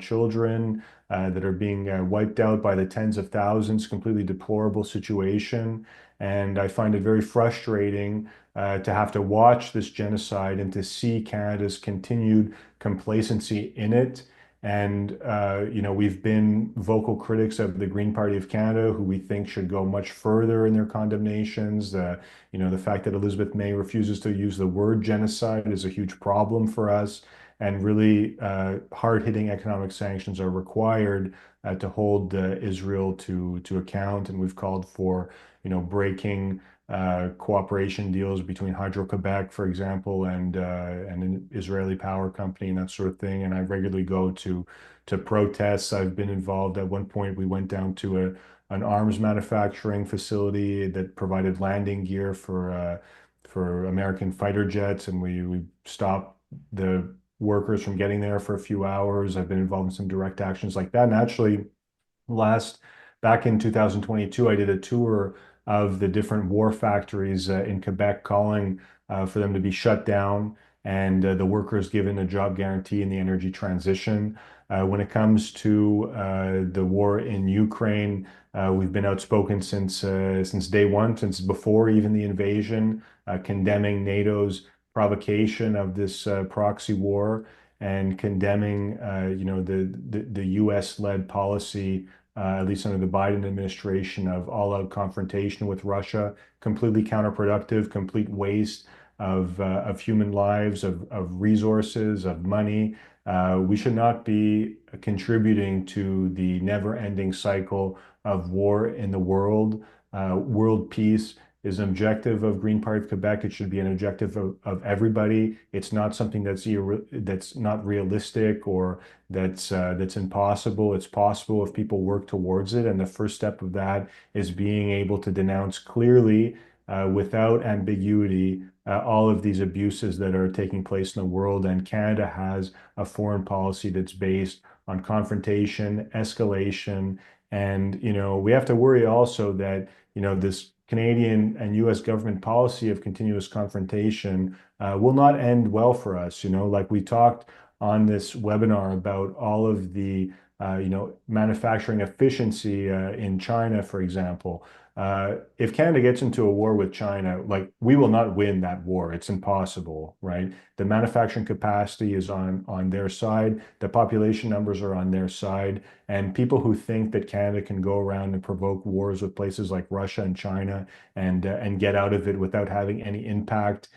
children that are being wiped out by the tens of thousands, completely deplorable situation. And I find it very frustrating to have to watch this genocide and to see Canada's continued complacency in it. And, we've been vocal critics of the Green Party of Canada, who we think should go much further in their condemnations. The fact that Elizabeth May refuses to use the word genocide is a huge problem for us, and really hard-hitting economic sanctions are required to hold Israel to account. And we've called for, breaking cooperation deals between Hydro-Quebec, for example, and an Israeli power company and that sort of thing. And I regularly go to protests. I've been involved. At one point, we went down to an arms manufacturing facility that provided landing gear for American fighter jets, and we stopped workers from getting there for a few hours. I've been involved in some direct actions like that. And actually, last back in 2022, I did a tour of the different war factories in Quebec, calling for them to be shut down and the workers given a job guarantee in the energy transition. When it comes to the war in Ukraine, we've been outspoken since day one, since before even the invasion, condemning NATO's provocation of this proxy war and condemning, the U.S.-led policy, at least under the Biden administration, of all-out confrontation with Russia, completely counterproductive, complete waste of human lives, of resources, of money. We should not be contributing to the never-ending cycle of war in the world. World peace is an objective of Green Party of Quebec. It should be an objective of everybody. It's not something that's not realistic or that's impossible. It's possible if people work towards it. And the first step of that is being able to denounce clearly, without ambiguity, all of these abuses that are taking place in the world. And Canada has a foreign policy that's based on confrontation, escalation, and we have to worry also that this Canadian and U.S. government policy of continuous confrontation will not end well for us. Like we talked on this webinar about all of the manufacturing efficiency in China, for example. If Canada gets into a war with China, like, we will not win that war. It's impossible, right? The manufacturing capacity is on their side. The population numbers are on their side. And people who think that Canada can go around and provoke wars with places like Russia and China and get out of it without having any impact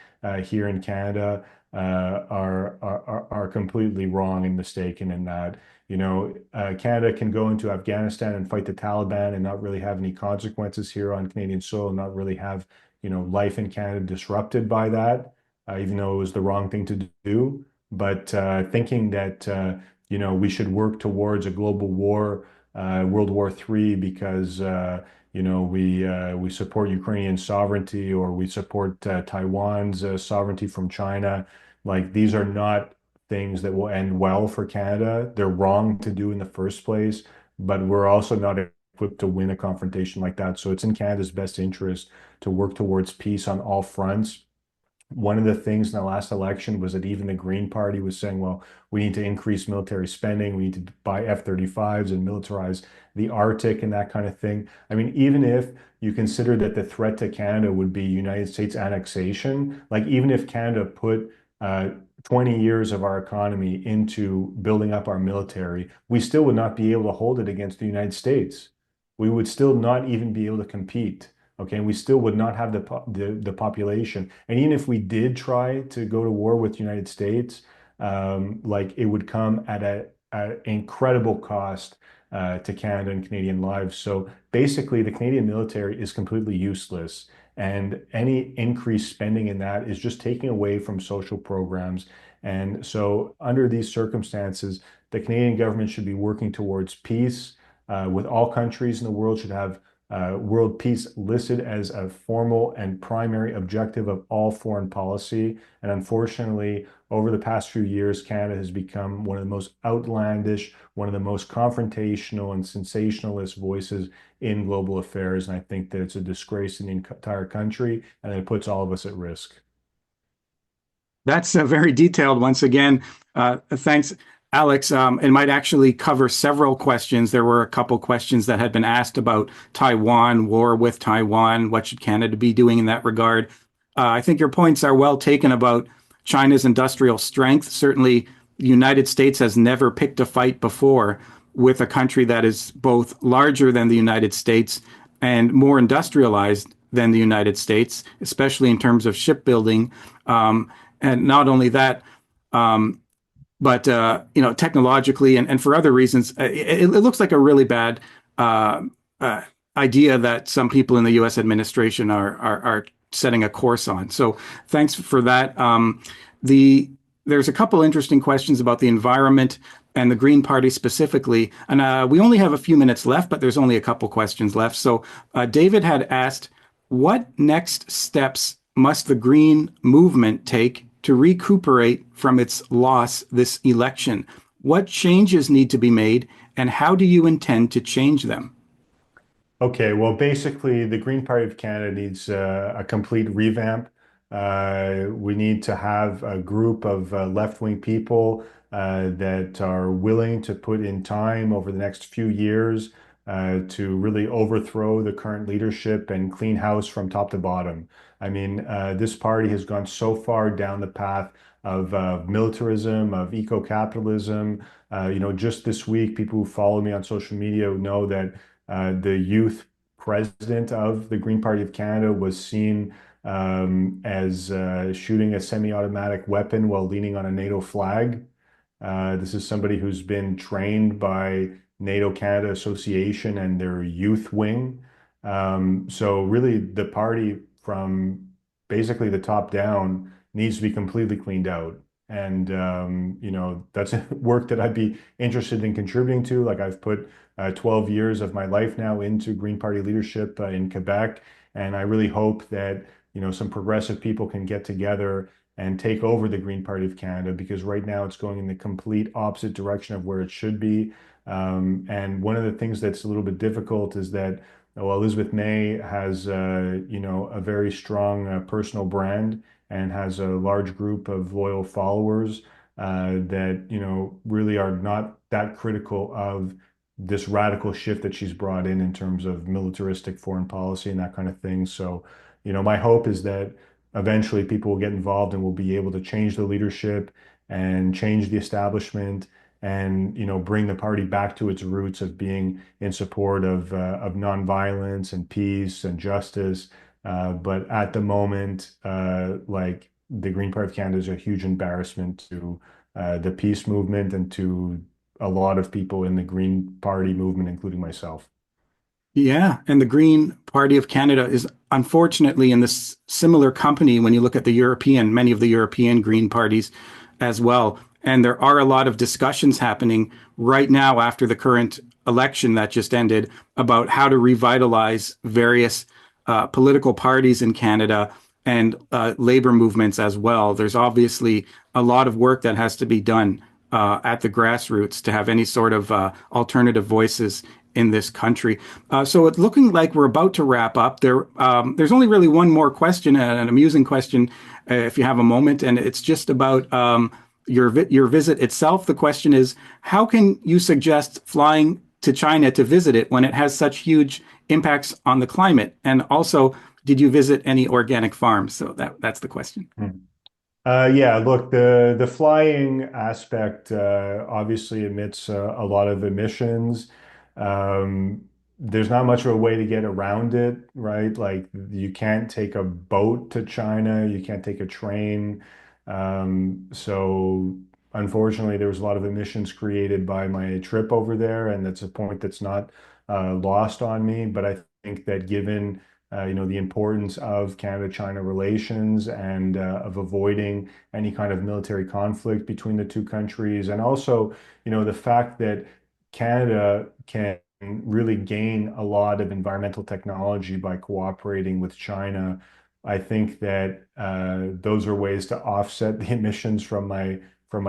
here in Canada are completely wrong and mistaken in that. Canada can go into Afghanistan and fight the Taliban and not really have any consequences here on Canadian soil, and not really have, life in Canada disrupted by that, even though it was the wrong thing to do. But thinking that, we should work towards a global war, World War III, because, we support Ukrainian sovereignty, or we support Taiwan's sovereignty from China. Like, these are not things that will end well for Canada. They're wrong to do in the first place, but we're also not equipped to win a confrontation like that. So it's in Canada's best interest to work towards peace on all fronts. One of the things in the last election was that even the Green Party was saying, well, we need to increase military spending, we need to buy F-35s and militarize the Arctic and that kind of thing. I mean, even if you consider that the threat to Canada would be United States annexation, like, even if Canada put 20 years of our economy into building up our military, we still would not be able to hold it against the United States. We would still not even be able to compete. Okay, and we still would not have the population. And even if we did try to go to war with the United States, like, it would come at an incredible cost to Canada and Canadian lives. So basically, the Canadian military is completely useless. And any increased spending in that is just taking away from social programs. And so under these circumstances, the Canadian government should be working towards peace with all countries in the world, should have world peace listed as a formal and primary objective of all foreign policy. And unfortunately, over the past few years, Canada has become one of the most outlandish, one of the most confrontational and sensationalist voices in global affairs. And I think that it's a disgrace in the entire country, and it puts all of us at risk. That's very detailed once again. Thanks, Alex. It might actually cover several questions. There were a couple questions that had been asked about Taiwan, war with Taiwan. What should Canada be doing in that regard? I think your points are well taken about China's industrial strength. Certainly, the United States has never picked a fight before with a country that is both larger than the United States and more industrialized than the United States, especially in terms of shipbuilding. And not only that, but technologically and for other reasons, it looks like a really bad idea that some people in the U.S. administration are setting a course on. So thanks for that. There's a couple interesting questions about the environment and the Green Party specifically. And we only have a few minutes left, but there's only a couple questions left. So David had asked, what next steps must the Green movement take to recuperate from its loss this election. What changes need to be made, and how do you intend to change them? Okay, well, basically, the Green Party of Canada needs a complete revamp. We need to have a group of left-wing people that are willing to put in time over the next few years to really overthrow the current leadership and clean house from top to bottom. I mean, this party has gone so far down the path of militarism, of eco-capitalism. Just this week, people who follow me on social media know that the youth president of the Green Party of Canada was seen as shooting a semi-automatic weapon while leaning on a NATO flag. This is somebody who's been trained by NATO Canada Association and their youth wing. So really, the party from basically the top down needs to be completely cleaned out. And that's work that I'd be interested in contributing to. Like I've put 12 years of my life now into Green Party leadership in Quebec, and I really hope that some progressive people can get together and take over the Green Party of Canada because right now it's going in the complete opposite direction of where it should be. And one of the things that's a little bit difficult is that well, Elizabeth May has a very strong personal brand and has a large group of loyal followers that really are not that critical of this radical shift that she's brought in terms of militaristic foreign policy and that kind of thing. So, my hope is that eventually people will get involved and will be able to change the leadership and change the establishment and bring the party back to its roots of being in support of nonviolence and peace and justice. But at the moment, like the Green Party of Canada is a huge embarrassment to the peace movement and to a lot of people in the Green Party movement, including myself. Yeah, and the Green Party of Canada is unfortunately in this similar company when you look at many of the European Green parties as well. And there are a lot of discussions happening right now after the current election that just ended about how to revitalize various political parties in Canada and labor movements as well. There's obviously a lot of work that has to be done at the grassroots to have any sort of alternative voices in this country. So it's looking like we're about to wrap up. There's only really one more question, an amusing question, if you have a moment, and it's just about your visit itself. The question is, how can you suggest flying to China to visit it when it has such huge impacts on the climate? And also, did you visit any organic farms? So that's the question. Yeah, look, the flying aspect obviously emits a lot of emissions. There's not much of a way to get around it, right? Like you can't take a boat to China, you can't take a train. So unfortunately, there was a lot of emissions created by my trip over there, and that's a point that's not lost on me. But I think that given the importance of Canada-China relations and of avoiding any kind of military conflict between the two countries. And also, the fact that Canada can really gain a lot of environmental technology by cooperating with China. I think that those are ways to offset the emissions from my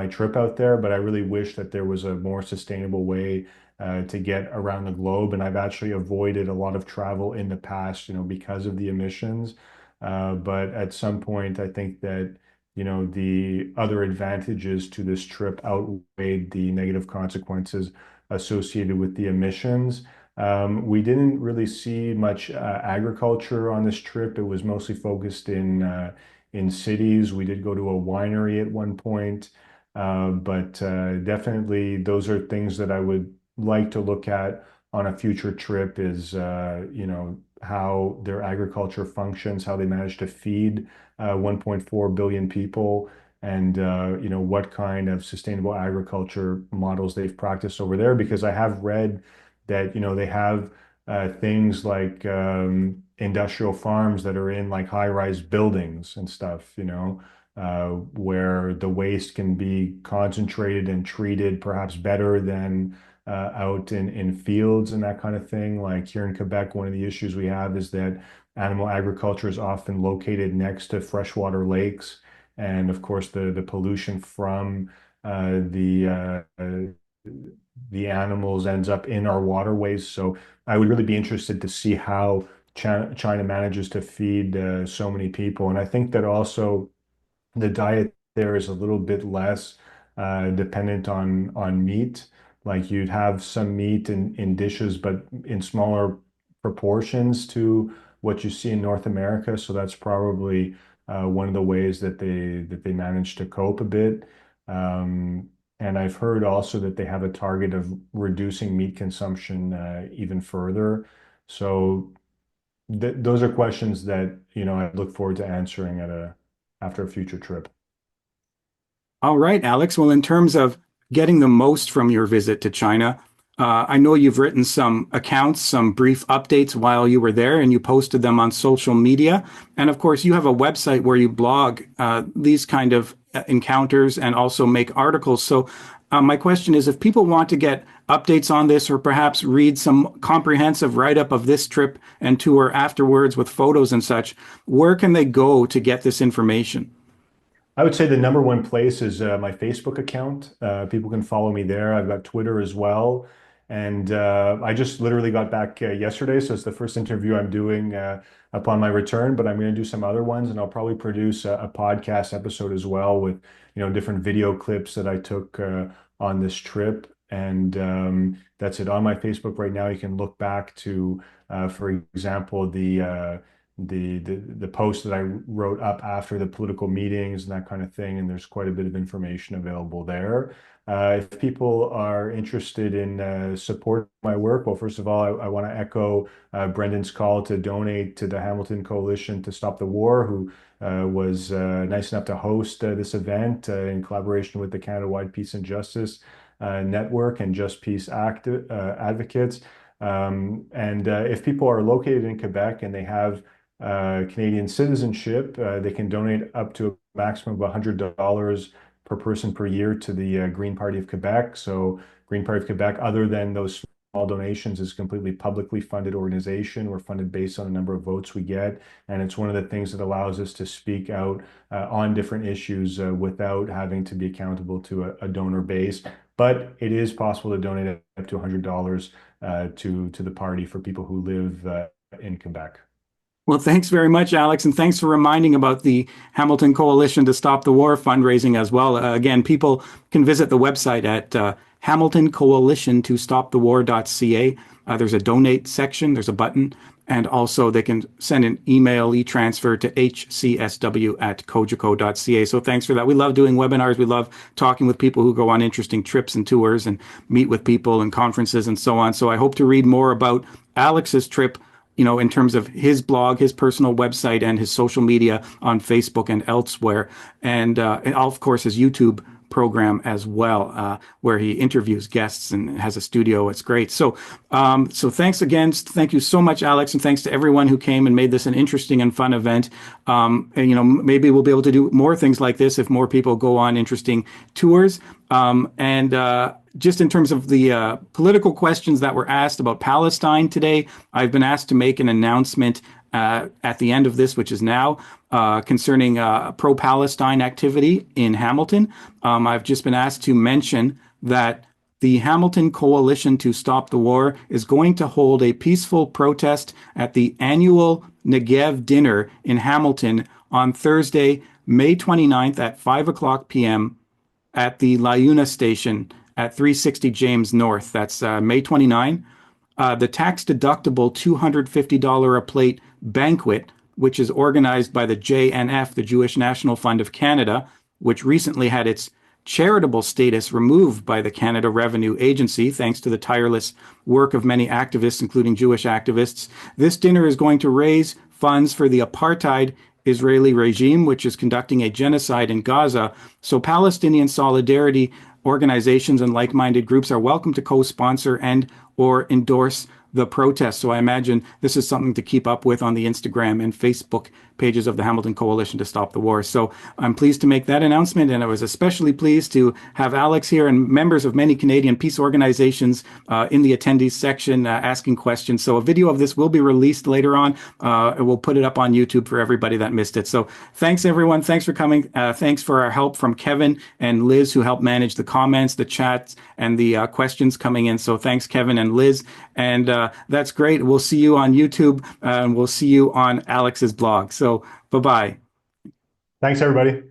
trip out there, but I really wish that there was a more sustainable way to get around the globe. And I've actually avoided a lot of travel in the past, because of the emissions. But at some point, I think that, the other advantages to this trip outweighed the negative consequences associated with the emissions. We didn't really see much agriculture on this trip. It was mostly focused in cities. We did go to a winery at one point, but definitely those are things that I would like to look at on a future trip is, how their agriculture functions, how they manage to feed 1.4 billion people, and, what kind of sustainable agriculture models they've practiced over there. Because I have read that, they have things like industrial farms that are in like high-rise buildings and stuff, where the waste can be concentrated and treated perhaps better than out in fields and that kind of thing. Like here in Quebec, one of the issues we have is that animal agriculture is often located next to freshwater lakes. and of course the pollution from the animals ends up in our waterways. So I would really be interested to see how China manages to feed so many people. And I think that also the diet there is a little bit less dependent on meat. Like you'd have some meat in dishes, but in smaller proportions to what you see in North America. So that's probably one of the ways that they manage to cope a bit. And I've heard also that they have a target of reducing meat consumption even further. So th those are questions that, I look forward to answering after a future trip. All right, Alex. Well, in terms of getting the most from your visit to China, I know you've written some accounts, some brief updates while you were there, and you posted them on social media. And of course, you have a website where you blog these kind of encounters and also make articles. So, my question is, if people want to get updates on this or perhaps read some comprehensive write-up of this trip and tour afterwards with photos and such, where can they go to get this information? I would say the number one place is my Facebook account. People can follow me there. I've got Twitter as well. And I just literally got back yesterday, so it's the first interview I'm doing upon my return, but I'm going to do some other ones, and I'll probably produce a podcast episode as well with, different video clips that I took on this trip. And that's it on my Facebook right now. You can look back to, for example, the post that I wrote up after the political meetings and that kind of thing, and there's quite a bit of information available there. If people are interested in support my work, well, first of all, I want to echo Brendan's call to donate to the Hamilton Coalition to Stop the War, who was nice enough to host this event in collaboration with the Canada-wide Peace and Justice Network and Just Peace Advocates. And if people are located in Quebec and they have Canadian citizenship, they can donate up to a maximum of $100 per person per year to the Green Party of Quebec. So Green Party of Quebec, other than those small donations, is a completely publicly funded organization. We're funded based on the number of votes we get. And it's one of the things that allows us to speak out on different issues without having to be accountable to a donor base. But it is possible to donate up to $100 to the party for people who live in Quebec. Well, thanks very much, Alex, and thanks for reminding about the Hamilton Coalition to Stop the War fundraising as well. Again, people can visit the website at Hamilton Coalition to Stop the War.ca. There's a donate section, there's a button, and also they can send an email e-transfer to hcsw@cogeco.ca. So thanks for that. We love doing webinars. We love talking with people who go on interesting trips and tours and meet with people and conferences and so on. So I hope to read more about Alex's trip, in terms of his blog, his personal website, and his social media on Facebook and elsewhere. And of course, his YouTube program as well, where he interviews guests and has a studio. It's great. So thanks again. Thank you so much, Alex. And thanks to everyone who came and made this an interesting and fun event. And, maybe we'll be able to do more things like this if more people go on interesting tours. Just in terms of the political questions that were asked about Palestine today, I've been asked to make an announcement at the end of this, which is now, concerning pro-Palestine activity in Hamilton. I've just been asked to mention that the Hamilton Coalition to Stop the War is going to hold a peaceful protest at the annual Negev dinner in Hamilton on Thursday, May 29th at 5 o'clock p.m. at the Liuna station at 360 James North. That's May 29. The tax-deductible $250 a plate banquet, which is organized by the JNF, the Jewish National Fund of Canada, which recently had its charitable status removed by the Canada Revenue Agency, thanks to the tireless work of many activists, including Jewish activists. This dinner is going to raise funds for the apartheid Israeli regime, which is conducting a genocide in Gaza. So Palestinian solidarity organizations and like-minded groups are welcome to co-sponsor and or endorse the protests. So I imagine this is something to keep up with on the Instagram and Facebook pages of the Hamilton Coalition to Stop the War. So I'm pleased to make that announcement, and I was especially pleased to have Alex here and members of many Canadian peace organizations in the attendees section asking questions. So a video of this will be released later on. We'll put it up on YouTube for everybody that missed it. So thanks, everyone. Thanks for coming. Thanks for our help from Kevin and Liz, who helped manage the comments, the chats, and the questions coming in. So thanks, Kevin and Liz. And that's great. We'll see you on YouTube, and we'll see you on Alex's blog. So bye-bye. Thanks, everybody.